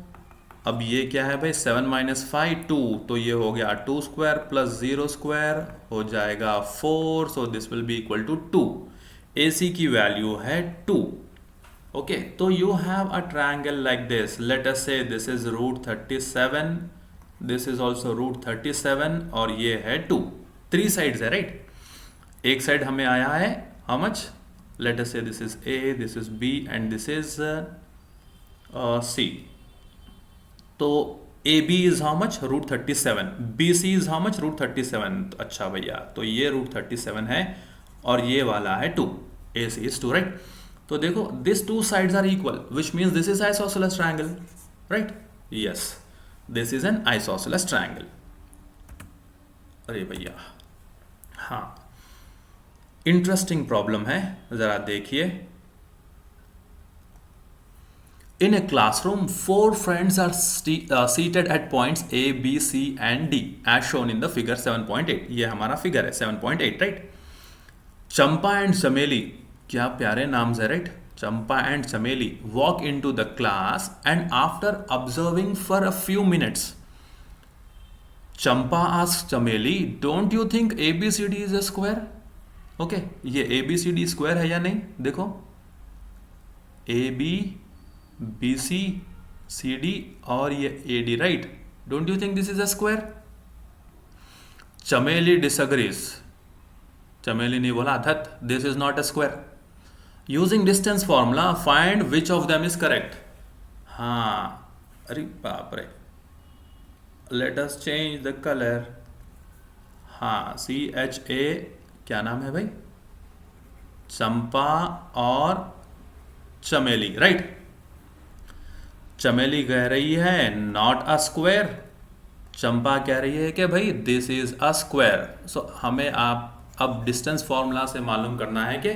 अब ये क्या है भाई, 7 - 5 2, तो ये हो गया 2 स्क्वायर प्लस 0 स्क्वायर हो जाएगा 4, so this will be equal to 2। A C की वैल्यू है 2। ओके, तो you have a triangle like this, let us say this is √37, this is also √37 और ये है 2, 3 साइड्स है राइट। एक साइड हमें आया है how much, let us say this is A, this is B and this is C. तो A B is how much, √37, B C is how much, √37। अच्छा भैया, तो ये √37 है और ये वाला है 2, ए सी इज 2 राइट। तो देखो this two sides are equal which means this is isosceles triangle right. Yes, this is an isosceles triangle. अरे भैया हाँ, इंटरेस्टिंग प्रॉब्लम है, जरा देखिए। In a classroom, 4 friends are seated at points A, B, C and D as shown in the figure 7.8। ये हमारा figure है 7.8 right. Champa and चमेली, क्या प्यारे नाम्स है राइट, चंपा एंड चमेली walk into the class and after observing for a few minutes, Champa asks चमेली, don't you think ABCD is a square? Okay, ये ABCD स्क्वायर है या नहीं, देखो AB BC CD और ये AD right, don't you think this is a square? Chameli disagrees, Chameli ने बोला धत this is not a square. Using distance formula find which of them is correct. हाँ, अरे बाप रे, let us change the colour. हाँ, CHA क्या नाम है भाई, चंपा और चमेली राइट। चमेली कह रही है नॉट अ स्क्वायर, चंपा कह रही है कि भाई दिस इज अ स्क्वायर। सो हमें आप अब डिस्टेंस फॉर्मूला से मालूम करना है कि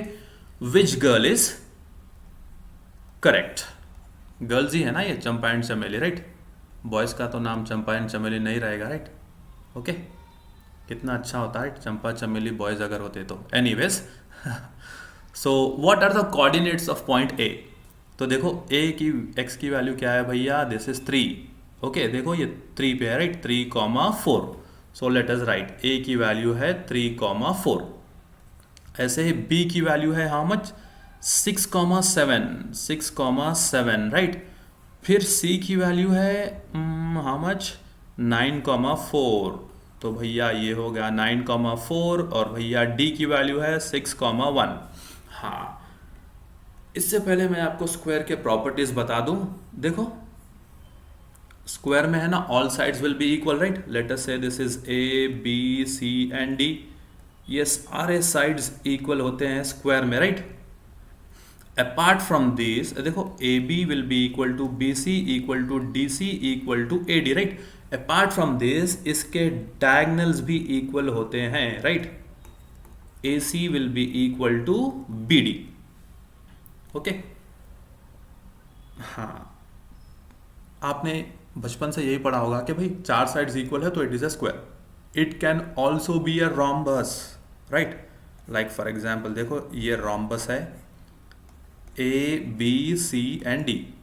विच गर्ल इज करेक्ट। गर्ल्स ही है ना ये, चंपा एंड चमेली राइट। बॉयज का तो नाम चंपा एंड चमेली नहीं रहेगा राइट। ओके, कितना अच्छा होता है चंपा चमेली बॉयज अगर होते तो। Anyways, so what are the coordinates of point A. तो देखो ए की एक्स की वैल्यू क्या है भैया, दिस इज 3। ओके, देखो ये 3 पे है right, 3,4। So let us write, A की वैल्यू है 3,4। ऐसे ही बी की वैल्यू है हाउ मच, 6,7 राइट। फिर सी की वैल्यू है हाउ मच, 9,4। तो भैया ये हो गया 9,4 और भैया डी की वैल्यू है 6,1। हाँ, इससे पहले मैं आपको स्क्वायर के प्रॉपर्टीज बता दूं। देखो स्क्वायर में है ना, all sides will be equal right. Let us say this is A B C and D, ये सारे साइड्स इक्वल होते हैं स्क्वायर में राइट। अपार्ट फ्रॉम दिस देखो A B will be equal to B C equal to D C equal to A D right. Apart from this इसके diagonals भी equal होते हैं right. A C will be equal to B D. Okay, हाँ, आपने बचपन से यही पढ़ा होगा कि भाई 4 साइड्स इक्वल है तो it is a square. It can also be a rhombus right. Like for example देखो ये रोम्बस है, A B C and D,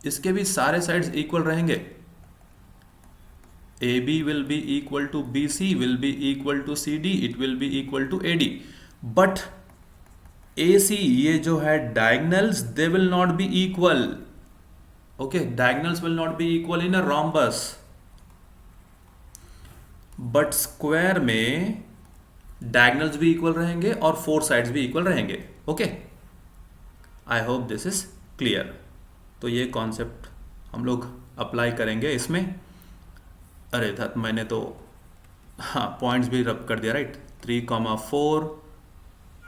इसके भी सारे साइड्स इक्वल रहेंगे। A B will be equal to B C will be equal to C D, it will be equal to A D. But A C ये जो है diagonals they will not be equal. Okay, diagonals will not be equal in a rhombus. But square में diagonals भी equal रहेंगे और 4 sides भी equal रहेंगे। Okay, I hope this is clear. तो ये कॉन्सेप्ट हम लोग अप्लाई करेंगे इसमें। अरे था मैंने तो हाँ पॉइंट्स भी रब कर दिया राइट। 3,4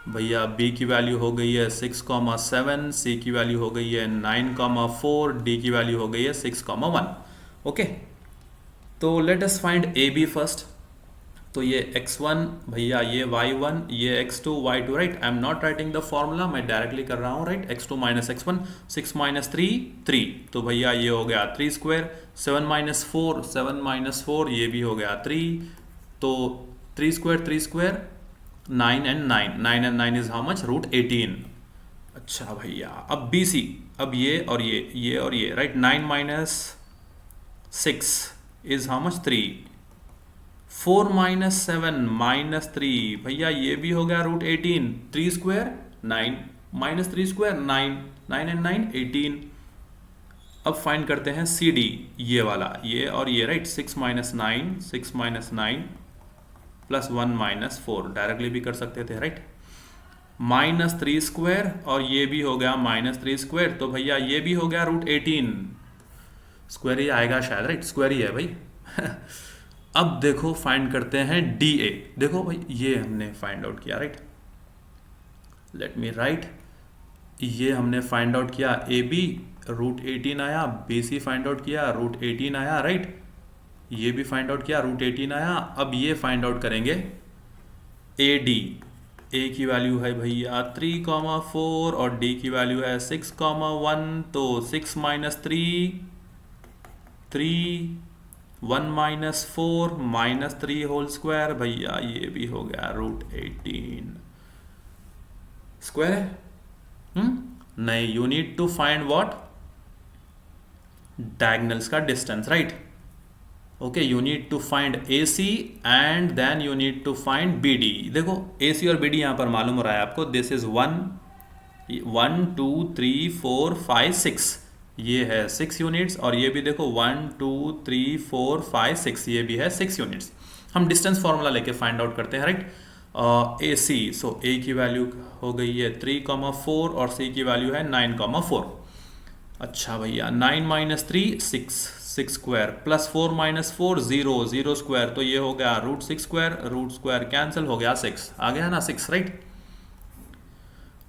भैया, बी की वैल्यू हो गई है 6,7, सी की वैल्यू हो गई है 9,4, डी की वैल्यू हो गई है 6,1। ओके, तो let us find A B first. तो ये x1 भैया, ये y1, ये x2 y2 right. I am not writing the formula, मैं डायरेक्टली कर रहा हूँ right. x2 minus x1, 6 minus 3 3। तो भैया ये हो गया 3 स्क्वायर। 7 माइनस 4 7 माइनस 4 ये भी हो गया 3। तो 3 square 9 and 9, 9 and 9 is how much, √18। अच्छा भैया, अब BC, अब ये और ये और ये right. 9 minus 6 is how much? 3. 4 minus 7 minus 3, भैया ये भी हो गया root 18. 3 square 9 minus 3 square 9, 9 and 9 18. अब फाइंड करते हैं सी डी, ये वाला, ये और ये, right. 6 minus 9, 6 minus 9 plus 1 minus 4, directly भी कर सकते थे, राइट. माइनस 3 स्क्वायर और ये भी हो गया माइनस 3 स्क्वायर, तो भैया ये भी हो गया रूट 18. स्क्वायर ही आएगा शायद, राइट. स्क्वायर ही है भाई. अब देखो फाइंड करते हैं डी ए. देखो भाई ये हमने फाइंड आउट किया, राइट. Late me right. ये हमने फाइंड आउट किया ए बी, रूट 18 आया. बी सी फाइंड आउट किया, रूट 18 आया, राइट. ये भी फाइंड आउट किया, रूट 18 आया. अब ये फाइंड आउट करेंगे ए डी. ए की वैल्यू है भैया 3,4 और डी की वैल्यू है 6,1. तो 6 minus 3 3, 1 minus 4 minus 3 whole square, भैया ये भी हो गया रूट 18. स्क्वायर है? नहीं, you need to find what? Diagonals का distance, right. Okay, you need to find A C and then you need to find B D. देखो ए सी और बी डी यहां पर मालूम हो रहा है आपको. दिस इज 1 2 3 4 5 6, ये है 6 यूनिट्स. और ये भी देखो 1 2 3 4 5 6, ये भी है 6 यूनिट्स. हम डिस्टेंस फॉर्मूला लेके फाइंड आउट करते हैं, राइट. ए सी, सो ए की वैल्यू हो गई है 3,4 और सी की वैल्यू है 9,4. अच्छा भैया 9 minus 3 6, 6 square plus 4 minus 4 0, 0 square, तो ये हो गया root 6 square. Root square cancel हो गया 6, आ गया ना 6, राइट.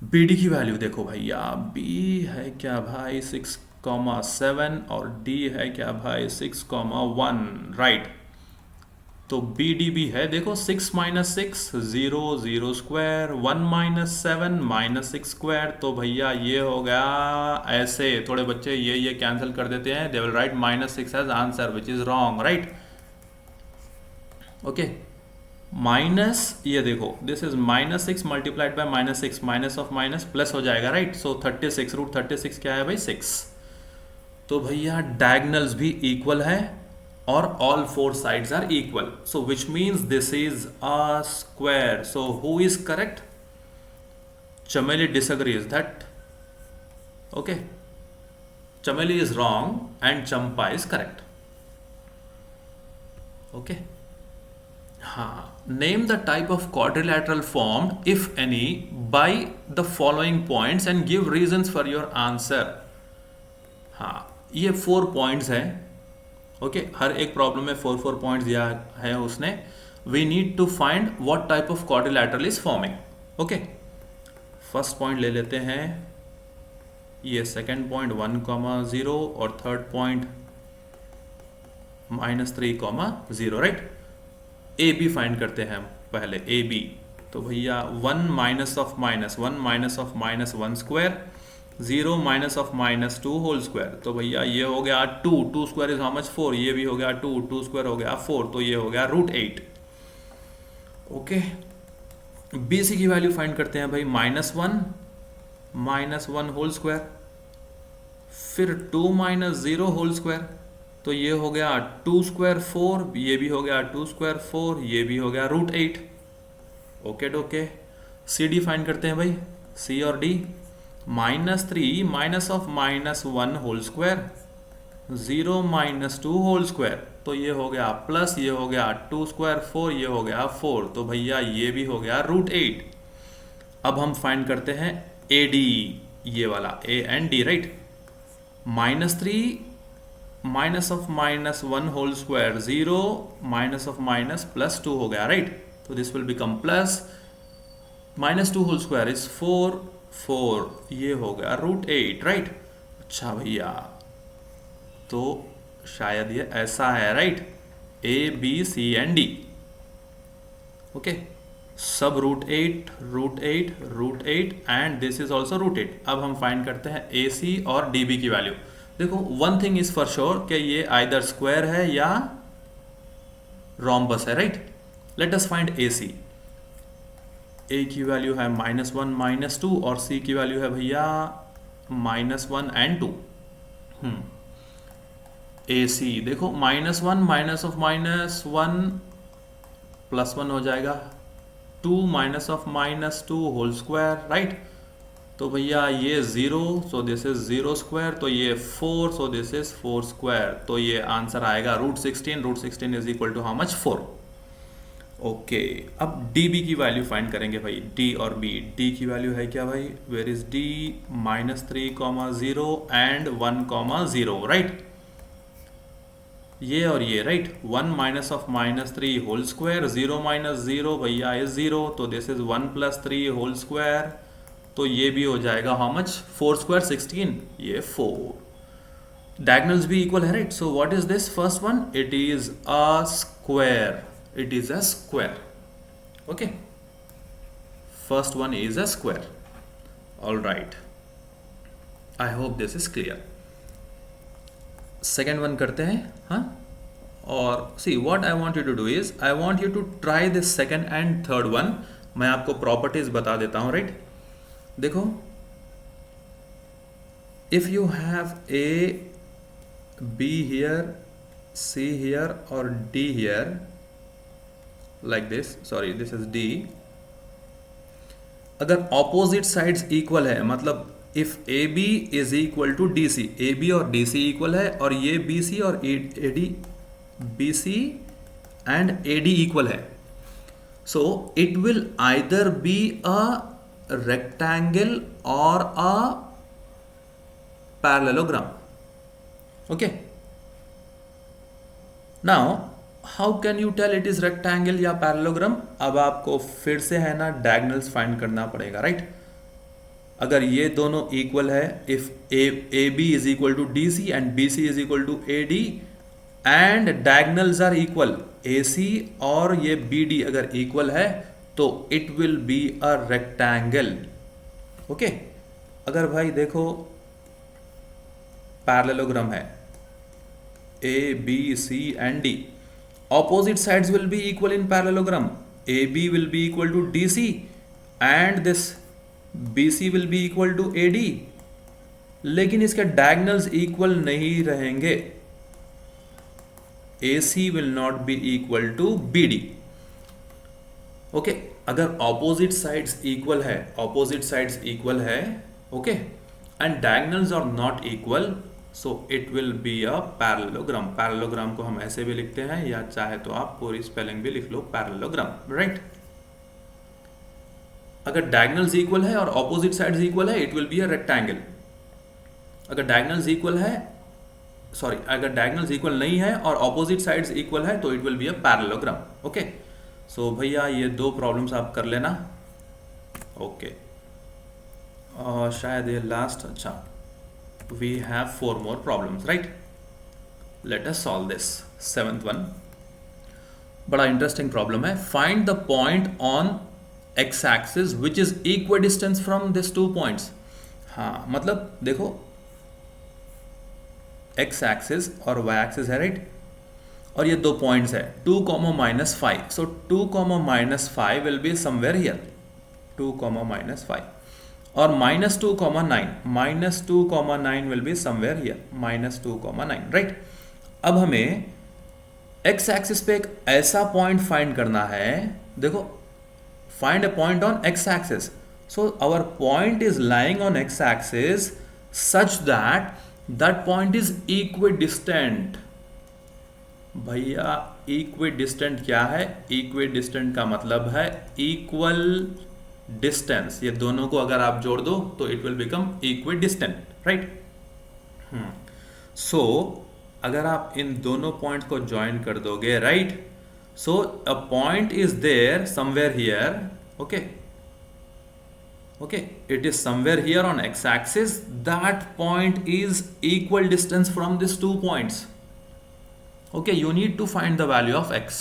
बी डी की वैल्यू देखो भैया, बी है क्या भाई 6,7 और डी है क्या भाई 6,1, राइट. तो बी डी भी है देखो 6 minus 6 0, 0 square, 1 minus 7 minus 6 square, तो भैया ये हो गया ऐसे. थोड़े बच्चे ये कैंसिल कर देते हैं, they will write minus 6 as answer which is wrong, right. Okay, minus ये देखो this is minus 6 multiplied by minus 6, minus of minus plus हो जाएगा, राइट. सो 36, रूट 36 क्या है भाई 6. तो भैया डायगनल्स भी इक्वल है और all 4 sides are equal, so which means this is a square. So who is correct? Chameli disagrees that, okay, Chameli is wrong and Champa is correct. Okay, name the type of quadrilateral formed if any by the following points and give reasons for your answer. ये 4 points है. Okay, हर एक problem में 4 points दिया है उसने. We need to find what type of quadrilateral is forming. Okay, first point ले लेते हैं, ये सेकंड पॉइंट 1,0 और third point -3,0, right. A B find करते हैं हम पहले, ए बी. तो भैया 1 minus of minus 1 minus of minus 1 square, 0 minus of minus 2 whole square, तो भैया ये हो गया 2, 2 स्क्वायर इज हाउ मच 4, ये भी हो गया 2, 2 स्क्वायर हो गया 4, तो ये हो गया रूट 8. ओके, बी सी की वैल्यू फाइंड करते हैं भाई, -1 होल स्क्वायर, फिर 2 माइनस 0 होल स्क्वायर, तो ये हो गया 2 स्क्वायर 4, ये भी हो गया 2 स्क्वायर 4, ये भी हो गया रूट 8. ओके डोके, सी डी फाइंड करते हैं भाई, सी और D. -3 minus of -1 whole square, 0 minus 2 whole square, तो ये हो गया प्लस, ये हो गया 2 स्क्वायर 4, ये हो गया 4, तो भैया ये भी हो गया रूट 8. अब हम फाइंड करते हैं ए डी, ये वाला A and D, right. -3 minus of -1 whole square, 0 minus of minus plus 2 हो गया, राइट. तो this will become plus -2 whole square is 4, ये हो गया रूट 8, राइट. अच्छा भैया, तो शायद ये ऐसा है, right. A B C and D. Okay, सब root 8 root 8 root 8 and this is also root 8. अब हम फाइंड करते हैं ए सी और डी बी की वैल्यू. देखो one thing is for sure कि ये आइदर स्क्वायर है या रोम्बस है, right. Let us find A C. A की वैल्यू है -1 -2 और सी की वैल्यू है भैया -1 and 2. ए सी देखो -1 माइनस ऑफ -1 +1 हो जाएगा, 2 minus of -2 whole square, right. तो भैया ये 0, सो दिस इज 0 स्क्वायर, तो ये 4, सो दिस इज 4 स्क्वायर, तो ये आंसर आएगा √16। √16 is equal to how much? 4। Okay, अब डी बी की वैल्यू फाइंड करेंगे भाई, डी और बी। डी की वैल्यू है क्या भाई? Where is D? -3, 0 and 1, 0, right. ये और ये, right. 1 minus of -3 whole square, 0 minus 0 भैया इज 0, तो दिस इज 1 + 3 होल स्क्वायर, तो ये भी हो जाएगा हाउ मच? 4 स्क्वायर 16, ये 4। डायगोनल्स भी इक्वल है, right. So what is this first one? It is a square, it is a square, okay. First one is a square, all right. I hope this is clear. Second one करते हैं, हाँ। और see what I want you to do is, I want you to try this second and third one. मैं आपको properties बता देता हूं, right. देखो, if you have A B here, C here और D here, like this, sorry this is D. अगर opposite sides equal है, मतलब if A B is equal to D C, A B और D C equal है, और ये B C और A D, B C and A D equal है, so it will either be a rectangle or a parallelogram, okay। now how can you tell it is rectangle या parallelogram? अब आपको फिर से है ना diagonals फाइंड करना पड़ेगा, राइट। अगर ये दोनों इक्वल है, if A B is equal to D C and B C is equal to A D and diagonals are equal, A C और ये बी डी अगर इक्वल है, तो it will be a rectangle, okay. अगर भाई देखो parallelogram है, A B C and D, opposite sides will be equal in parallelogram, A B will be equal to D C and this B C will be equal to A D, लेकिन इसके diagonals equal नहीं रहेंगे, A C will not be equal to B D, okay. अगर opposite sides equal है, opposite sides equal है, okay, and diagonals are not equal, so it will be a parallelogram. Parallelogram को हम ऐसे भी लिखते हैं, या चाहे तो आप पूरी स्पेलिंग भी लिख लो, पैरेललोग्राम, राइट। अगर डायगनल्स इक्वल है और ऑपोजिट साइड्स इक्वल है, it will be a rectangle. अगर डायगनल्स इक्वल है, सॉरी, अगर डायगनल्स इक्वल नहीं है और ऑपोजिट साइड्स इक्वल है, तो it will be a parallelogram, okay. So भैया ये दो प्रॉब्लम्स आप कर लेना, ओके। और शायद ये लास्ट, अच्छा, we have 4 more problems, right. Let us solve this. 7th one बड़ा इंटरेस्टिंग प्रॉब्लम है। Find the point on x axis which is equal distance from this 2 points. हाँ, मतलब देखो, एक्स एक्सिस और वाई एक्सिस है, right, और ये 2 points है 2, -5, so 2, -5 will be somewhere here, 2, -5, और -2, -2, -9 will be somewhere here, -2, -9, right. अब हमें एक्स एक्सिस पे एक ऐसा पॉइंट फाइंड करना है, देखो, find a point on x axis, so our point is lying on x axis such that that point is equidistant. भैया इक्विडिस्टेंट क्या है? इक्विडिस्टेंट का मतलब है इक्वल डिस्टेंस। ये दोनों को अगर आप जोड़ दो तो it will become equidistant, right. So अगर आप इन दोनों पॉइंट को ज्वाइन कर दोगे, right, so a point is there somewhere here, okay, okay, it is somewhere here on x axis. That point is equal distance from these 2 points. Okay, you need to find the value of x.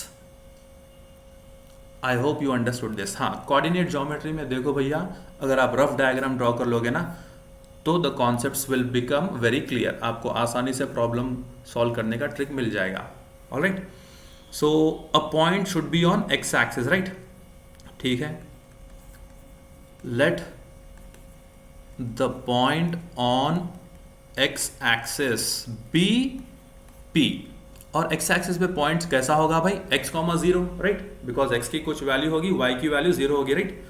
I hope you understood this. हाँ, coordinate geometry में देखो भैया, अगर आप rough diagram draw कर लोगे ना, तो the concepts will become very clear. आपको आसानी से प्रॉब्लम सॉल्व करने का ट्रिक मिल जाएगा, alright. So a point should be on x axis, right, ठीक है। Let the point on x axis be P, और x एक्सिस पे पॉइंट्स कैसा होगा भाई, x comma 0, right, because x की कुछ वैल्यू होगी, y की वैल्यू 0 होगी, right.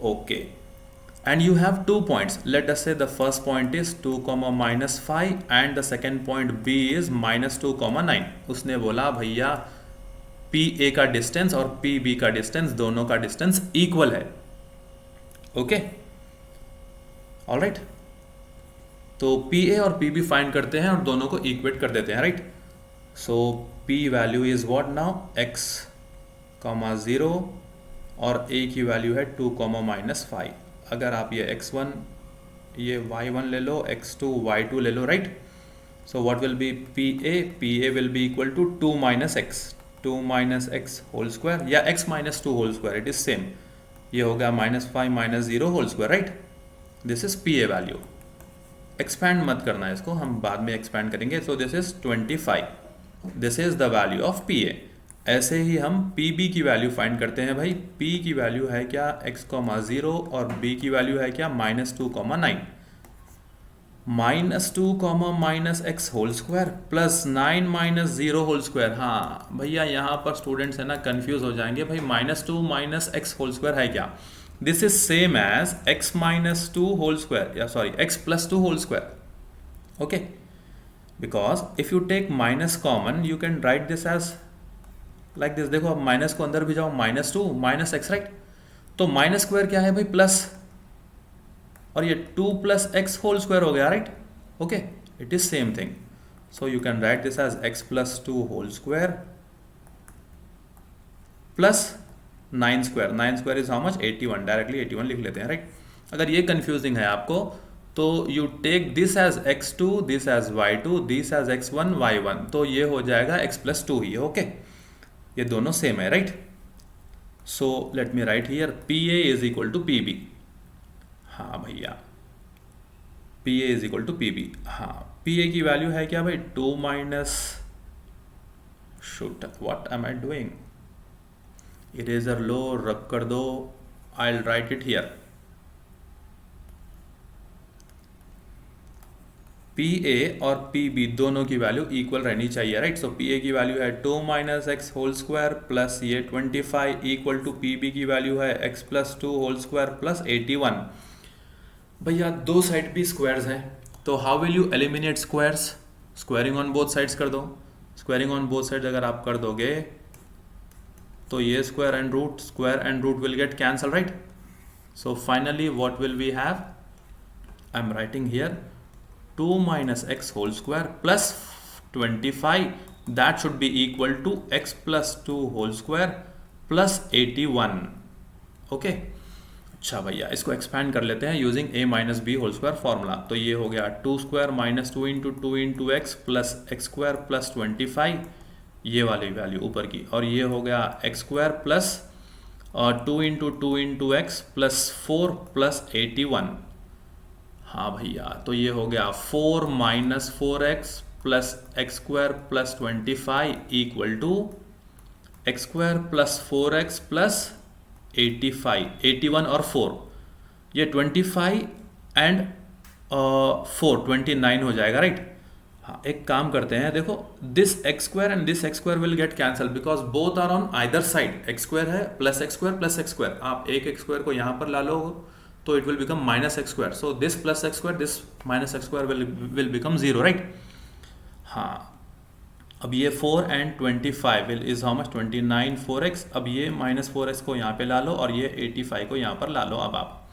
Okay, and you have 2 points. Let us say the first point is 2 comma minus 5 and the second point B is minus 2 comma 9. उसने बोला भैया PA का distance और PB का डिस्टेंस, दोनों का डिस्टेंस इक्वल है. Okay, alright. तो PA और PB फाइंड करते हैं और दोनों को इक्वेट कर देते हैं, right. So P value is what now, x comma 0 और A की वैल्यू है 2 कॉमा माइनस 5. अगर आप ये x1 ये y1 ले लो, x2 y2 ले लो, right. So what will be PA will be equal to 2 minus x whole square या x minus 2 whole square, it is same. ये हो गया minus 5 minus 0 whole square, right. This is PA value. Expand मत करना इसको, हम बाद में एक्सपैंड करेंगे. So this is 25. This is the value of PA. ऐसे ही हम PB की वैल्यू फाइंड करते हैं भाई. P की वैल्यू है क्या, x कॉमा 0 और B की वैल्यू है क्या, minus 2 comma 9. Minus 2 comma minus x whole square plus 9 minus 0 whole square. हाँ भैया यहाँ पर स्टूडेंट्स है ना कंफ्यूज हो जाएंगे भाई, minus 2 minus x whole square है क्या. This is same as x minus 2 whole square, या sorry x plus 2 whole square. Okay, because if you take minus common you can write this as like this. देखो अब minus को अंदर भी जाओ, minus 2 minus x, right. तो minus square क्या है भाई, प्लस, और ये 2 प्लस एक्स होल स्क्वायर हो गया, right. Okay, it is same thing. So you can write this as x plus 2 whole square plus 9 square. 9 square is how much, 81. Directly 81 लिख लेते हैं, राइट. अगर ये कंफ्यूजिंग है आपको तो you take this as x2, this as y2, this as x1 y1, तो ये हो जाएगा x प्लस 2 ही. ओके, ये दोनों सेम है, right. So let me write here PA is equal to PB. हाँ भैया, PA is equal to PB. हाँ, PA की वैल्यू है क्या भाई, 2 minus, shoot what am I doing, eraser लो, रब कर दो, I will write it here. PA और PB दोनों की वैल्यू इक्वल रहनी चाहिए, राइट. सो PA की वैल्यू है 2 minus x whole square plus ये 25 इक्वल टू PB की वैल्यू है x plus 2 whole square plus 81. भैया दो साइड भी स्क्वायर्स हैं, तो how will you eliminate squares, squaring on both sides कर दो. स्क्वायरिंग ऑन बोथ साइड्स अगर आप कर दोगे तो ये square and root will get cancel, right. So finally what will we have, I am writing here 2 minus x whole square plus 25, that should be equal to x plus 2 whole square plus 81. Okay, अच्छा भैया इसको expand कर लेते हैं using a minus B whole square formula. तो ये हो गया 2 square minus 2 into x plus x square plus 25, ये वाली वैल्यू ऊपर की, और ये हो गया x square plus 2 into x plus 4 plus 81. हाँ भैया, तो ये हो गया 4 minus 4x plus x square plus 25 equal to x square plus 4x plus 85, 81 और 4, ये 25 एंड 4 29 हो जाएगा, राइट. हाँ, एक काम करते हैं, देखो this x square and this x square will get cancel because both are on either side. X square है plus x square plus x square, आप एक एक्स स्क्वायर को यहाँ पर ला लो तो it will become minus x square. So this plus x square, this minus x square will become 0, right. हाँ, अब ये 4 and 25 will is how much, 29 4x. अब ये माइनस 4x को यहाँ पे ला लो और ये 85 को यहाँ पर ला लो. अब आप,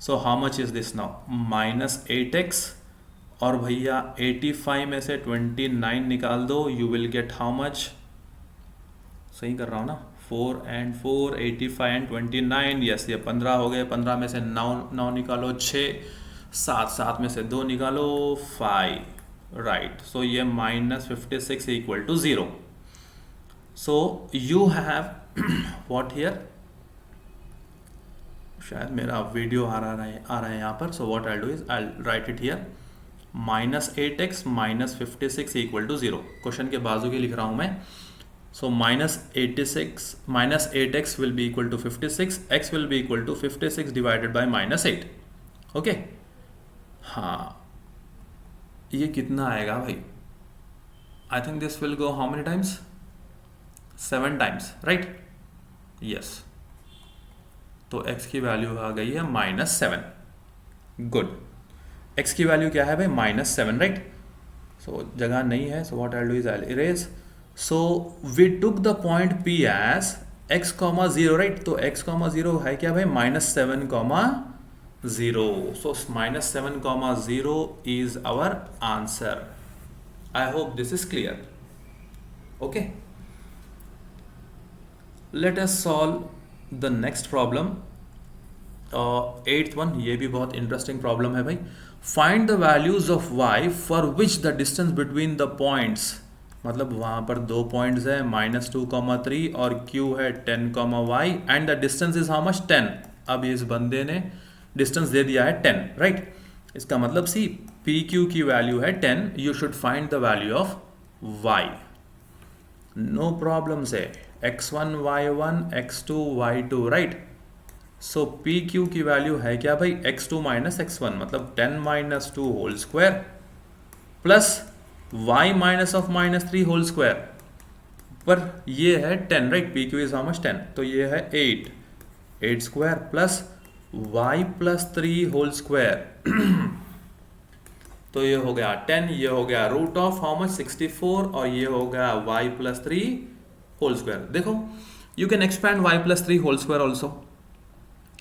so how much is this now, minus 8x, और भैया 85 में से 29 निकाल दो, you will get how much, सही कर रहा हूँ ना, 4 and 4, 85 and 29, यस, ये 15 हो गए. 15 में से 9 निकालो 6, 7 में से 2 निकालो 5, राइट. सो ये minus 56 equal to 0. So you have what here, शायद मेरा वीडियो आ रहा है यहाँ पर. So what I do is I write it here, minus 8x minus 56 equal to 0. Question के बाजू की लिख रहा हूँ मैं. So minus 8x will be equal to 56, x will be equal to 56 divided by minus 8. Okay, हाँ, ये कितना आएगा भाई, I think this will go how many times? 7 times, right? Yes. तो x की वैल्यू आ गई है -7. गुड. x की वैल्यू क्या है भाई? -7, राइट? सो जगह नहीं है, so what I will do is I will erase. So we took the point P as x, 0, right? तो x, 0 है क्या भाई? -7, 0. So -7, 0 is our answer. I hope this is clear. Okay. Let us solve the next problem. 8th one. ये भी बहुत interesting problem है भाई. Find the values of y for which the distance between the points, मतलब वहाँ पर 2 points है -2, 3 और q है 10, y and the distance is how much? 10. अब इस बंदे ने डिस्टेंस दे दिया है 10, राइट? इसका मतलब सी पी क्यू की वैल्यू है 10. You should find the value of y. No problem से x1 y1 x2 y2, right? So P Q की वैल्यू है क्या भाई? x2 माइनस x1, मतलब 10 - 2 whole square plus y minus of -3 whole square. पर ये है 10, right? P Q is how much? 10. तो ये है 8 square plus y plus 3 whole square. तो ये हो गया 10, ये हो गया रूट ऑफ हाउ मच? 64, और ये हो गया y प्लस 3 होल स्क्वायर. देखो, you can expand y plus 3 whole square also,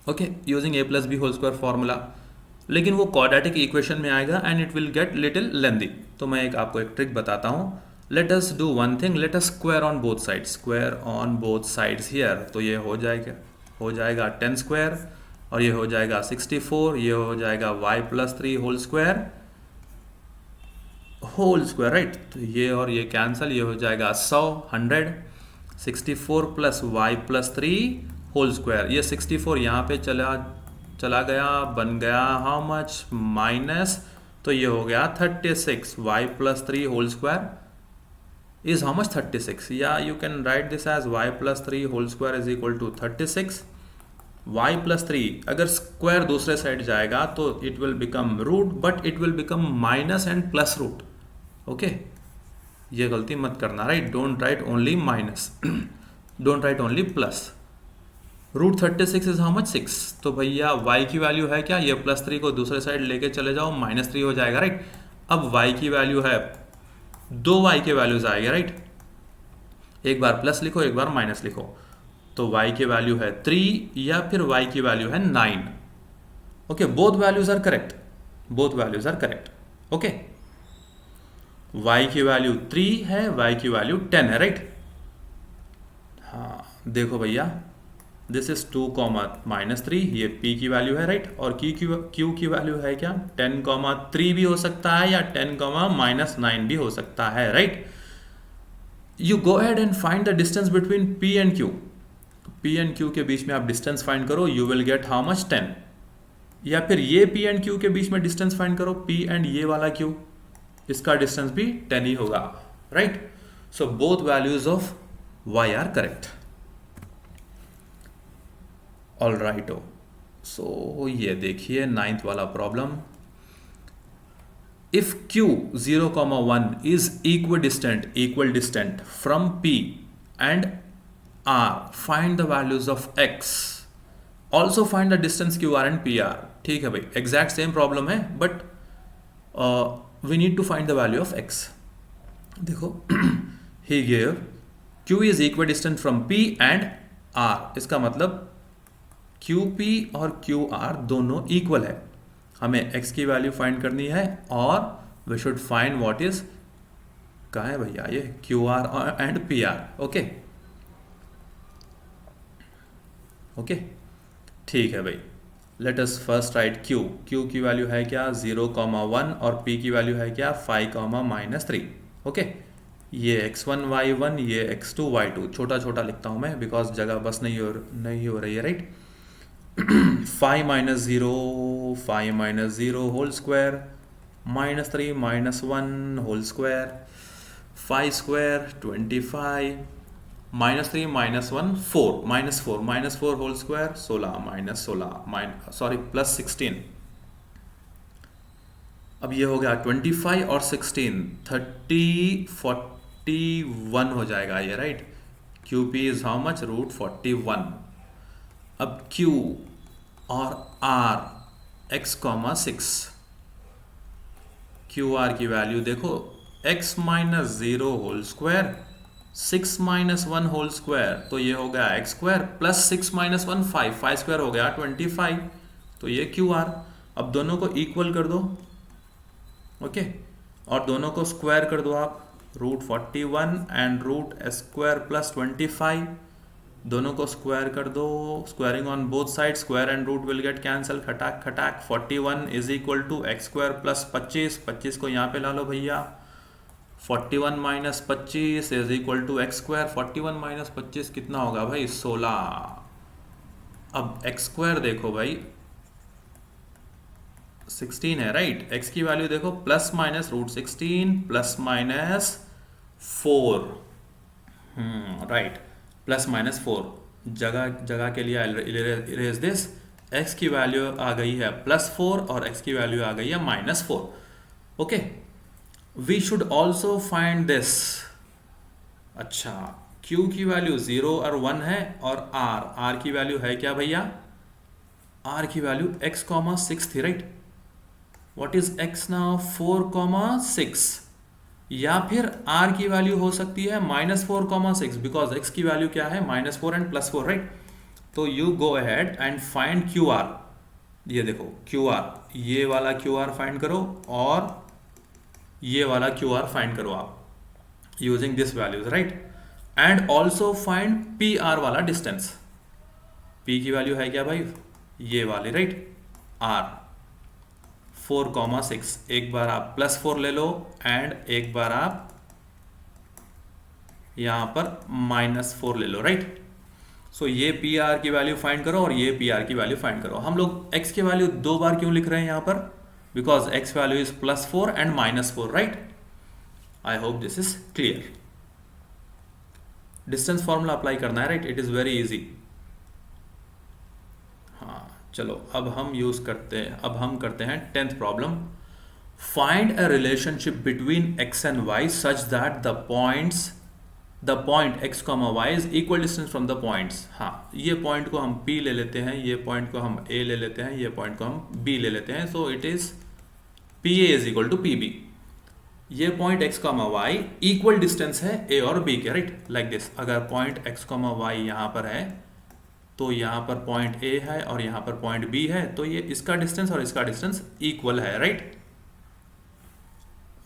okay, using a plus B whole square formula. लेकिन वो क्वाड्रेटिक इक्वेशन में आएगा and it will get little lengthy. तो मैं आपको एक ट्रिक बताता हूँ. Let us do one thing. Let us square on both sides. Square on both sides here. तो ये हो जाएगा 10 स्क्वायर, और ये हो जाएगा 64, ये हो जाएगा y plus 3 whole square, right? तो ये और ये कैंसिल, ये हो जाएगा 100. 64 plus y plus 3 whole square. ये 64 यहाँ पे चला गया, बन गया हाउ मच? माइनस. तो ये हो गया 36. y plus 3 whole square is how much? 36. या you can write this as y plus 3 whole square is equal to 36. y plus 3, अगर स्क्वायर दूसरे साइड जाएगा तो it will become root, but it will become minus and plus root. Okay, ये गलती मत करना, राइट? Don't write only minus, don't write only plus. Root 36 is how much? 6. तो भैया y की वैल्यू है क्या? ये +3 को दूसरे साइड लेके चले जाओ, -3 हो जाएगा, राइट? अब y की वैल्यू है 2y के वैल्यूज आएगा, राइट? एक बार प्लस लिखो, एक बार माइनस लिखो. तो y की वैल्यू है 3 या फिर y की वैल्यू है 9. Okay, both values are correct. Okay, y की वैल्यू 3 है, y की वैल्यू 10 है, राइट? हाँ, देखो भैया, दिस इज 2, -3. ये p की वैल्यू है, राइट? और q की वैल्यू है क्या? 10, 3 भी हो सकता है, या 10, -9 भी हो सकता है, right? You go ahead and find the distance between p and q. p and q के बीच में आप डिस्टेंस फाइंड करो. You will get how much? 10. या फिर ये p एंड q के बीच में डिस्टेंस फाइंड करो, p एंड ये वाला q, इसका डिस्टेंस भी 10 ही होगा, right? So both values of y are correct. All right. So ये देखिए 9th वाला problem. If q 0, 1 is equal distant from p and r, find the values of x. Also find the distance QR and PR. ठीक है भाई, exact same problem है, but we need to find the value of x. देखो, he gave q is equidistant from p and r. इसका मतलब qp और qr दोनों equal है. हमें x की वैल्यू फाइंड करनी है, और we should find what is, कहाँ है भैया ये qr and pr. ओके, ठीक है भाई. Let us first right q. q की वैल्यू है क्या? 0, 1, और p की वैल्यू है क्या? 5, -3. ओके, ये x1 y1, ये x2 y2. छोटा छोटा लिखता हूँ मैं, बिकॉज जगह बस नहीं हो रही है, right? 5 - 0 whole square, -3 -1 whole square, 5 square 25, -3 -1 4 whole square 16 +16. अब ये हो गया 25 और 16, 30, 41 हो जाएगा ये, right. Q P is how much, √41। अब Q और R x,6, क्यू आर की वैल्यू देखो, x minus 0 whole square 6 minus 1 whole square, तो ये हो गया x square plus 6 minus 1 5 square हो गया 25, तो ये क्यू आर। अब दोनों को इक्वल कर दो, ओके, और दोनों को स्क्वायर कर दो आप, √41 एंड √s² प्लस 25, दोनों को स्क्वायर कर दो, squaring on both side, square and root will get cancel, खटाक खटाक। 41 is equal to x² plus 25 को यहाँ पे ला लो भैया, 41 minus 25 is equal to x², 41 minus 25 कितना होगा भाई, 16। अब x² देखो भाई 16 है, राइट। x की वैल्यू देखो, plus minus √16 plus minus 4, right, plus minus 4, जगह जगह के लिए इरेज दिस। x की वैल्यू आ गई है +4 और x की वैल्यू आ गई है -4, okay. We should also find this. अच्छा, q की वैल्यू 0 और 1 है, और r की वैल्यू है क्या भैया, r की वैल्यू x,6 थी, right. What is x now, 4,6, या फिर r की वैल्यू हो सकती है -4,6, बिकॉज x की वैल्यू क्या है, -4 एंड +4, राइट। तो you go ahead and find Q R. ये देखो क्यू आर, ये वाला क्यू आर फाइंड करो और ये वाला क्यू आर फाइंड करो आप using this values, right. And also find P R वाला डिस्टेंस। p की वैल्यू है क्या भाई, ये वाली, राइट, r 4,6। एक बार आप +4 ले लो एंड एक बार आप यहां पर -4 ले लो, राइट। सो ये पी आर की वैल्यू फाइंड करो और ये पी आर की वैल्यू फाइंड करो। हम लोग x की वैल्यू 2 बार क्यों लिख रहे हैं यहां पर, because x value is +4 and -4, right. I hope this is clear. Distance formula apply करना है, right, it is very easy. हाँ चलो, अब हम करते हैं 10th problem. Find a relationship between x and y such that the point x, y is equal distance from the points. हाँ, ये पॉइंट को हम P ले लेते हैं, ये पॉइंट को हम A ले लेते हैं, ये पॉइंट को हम B ले लेते हैं। So it is PA is equal to PB। ये point x, y equal distance है A और B के, राइट, लाइक दिस। अगर पॉइंट x, y यहाँ पर है, तो यहाँ पर पॉइंट A है और यहाँ पर पॉइंट B है, तो ये इसका डिस्टेंस और इसका डिस्टेंस इक्वल है, राइट।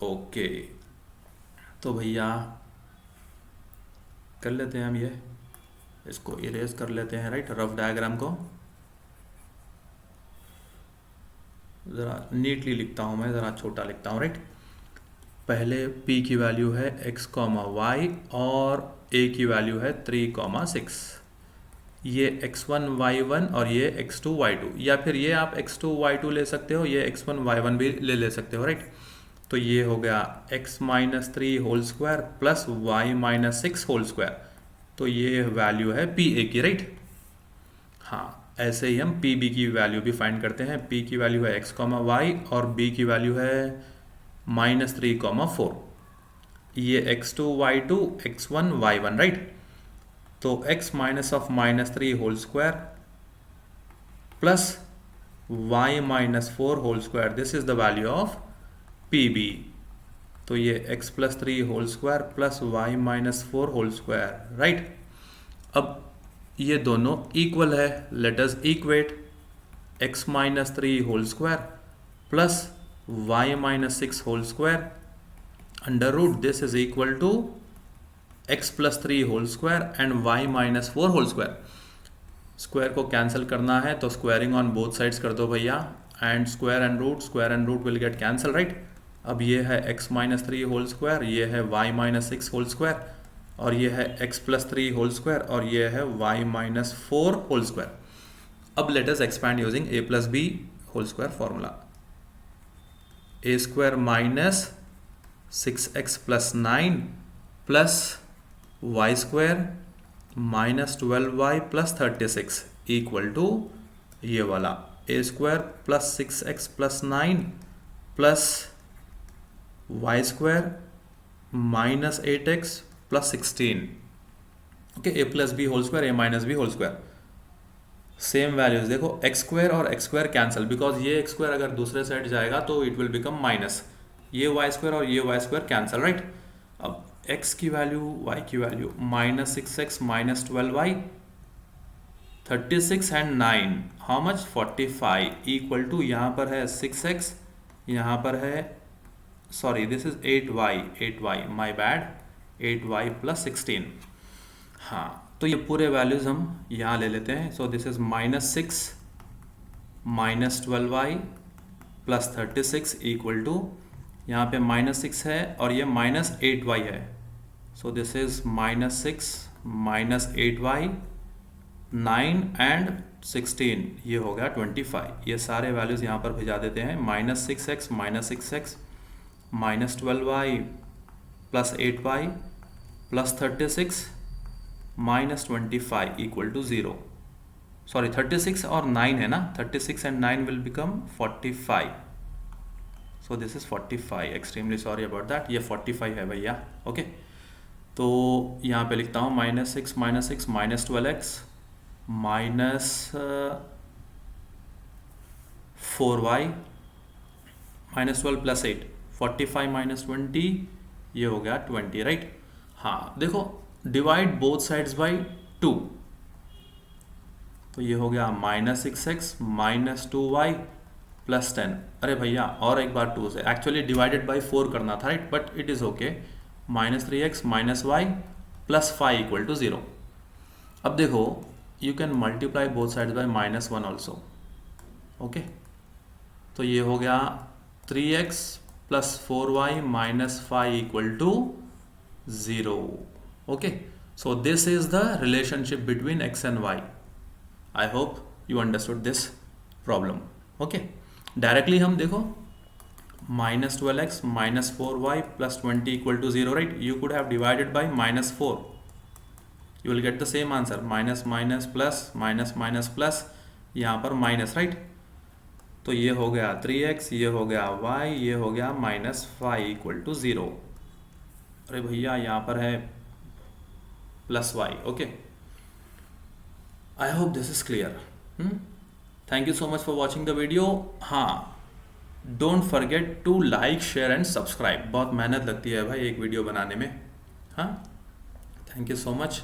ओके, तो भैया कर लेते हैं हम ये, इसको इरेज कर लेते हैं, राइट, रफ डायग्राम को। ज़रा नीटली लिखता हूँ मैं, ज़रा छोटा लिखता हूँ, राइट। पहले P की वैल्यू है x, y और A की वैल्यू है 3,6। ये x1, y1 और ये x2, y2, या फिर ये आप x2, y2 ले सकते हो, ये x1, y1 भी ले सकते हो, राइट। तो ये हो गया x-3 whole square plus y-6 whole square, तो ये वैल्यू है PA की, राइट। हाँ, ऐसे ही हम PB की वैल्यू भी फाइंड करते हैं। P की वैल्यू है x, y और B की वैल्यू है -3,4। ये x2, y2, x1, y1, right. तो x minus of -3 whole square plus y-4 whole square, this is the value of PB। तो ये x + 3 whole square plus y-4 whole square, right. अब ये दोनों इक्वल है, let us equate x -3 whole square plus y-6 whole square under root this is equal to x + 3 whole square and y-4 whole square. Square को cancel करना है तो squaring on both sides कर दो भैया, and square and root will get cancel, right. अब ये है x -3 होल स्क्वायर, ये है y-6 होल स्क्वायर, और ये है x + 3 होल स्क्वायर, और ये है y-4 होल स्क्वायर। अब let us expand using a + b whole square formula. a² - 6x + 9 plus y² -12y + 36 equal to ये वाला a² + 6x + 9 plus y² minus 8x plus 16, okay, A plus B whole square, A minus B whole square, same values देखो, x square और x square cancel, because ये x square अगर दूसरे side जाएगा तो it will become minus, ये y square और ये वाई स्क्वायर कैंसिल, राइट। अब x की वैल्यू, y की value, minus 6x minus 12y, 36 and 9 how much 45 equal to, यहाँ पर है 6x, यहाँ पर है, sorry this is 8y my bad, 8y plus 16। हाँ, तो ये पूरे वैल्यूज हम यहाँ ले लेते हैं। So this is minus 6 minus 12y plus 36 equal to, यहाँ पे माइनस 6 है और ये माइनस 8y है, सो this is minus 6 minus 8y, 9 and 16, ये हो गया 25। ये सारे वैल्यूज़ यहाँ पर भिजा देते हैं, minus 6x minus 6x minus 12y plus 8y plus 36 minus 25 equal to 0। Sorry 36 और 9 है ना, 36 and 9 will become 45, so this is 45, extremely sorry about that, ये 45 है भैया, ओके। तो यहाँ पे लिखता हूँ minus 6 minus 12x minus 4y minus 12 plus 8, 45 minus 20, ये हो गया 20, राइट। हाँ देखो, डिवाइड बोथ साइड्स बाई 2, तो ये हो गया minus 6x minus 2y plus 10। अरे भैया और एक बार 2 से, एक्चुअली डिवाइडेड बाई 4 करना था, right, but it is okay. Minus 3x minus y plus 5 equal to 0। अब देखो, you can multiply both sides by minus 1 also, okay. तो ये हो गया 3x plus 4y minus 5 equal to 0, okay. So this is the relationship between x and y। I hope you understood this problem, okay. Directly हम देखो, minus 12x minus 4y plus 20 equal to 0, right. You could have divided by minus 4, you will get the same answer, minus minus plus minus minus plus, यहाँ पर minus, right. तो ये हो गया 3x, ये हो गया y, ये हो गया माइनस 5 इक्वल टू 0। अरे भैया यहाँ पर है plus y, okay. I hope this is clear. Thank you so much for watching the video. हाँ, don't forget to like share and subscribe, बहुत मेहनत लगती है भाई एक वीडियो बनाने में। हाँ, थैंक यू सो मच।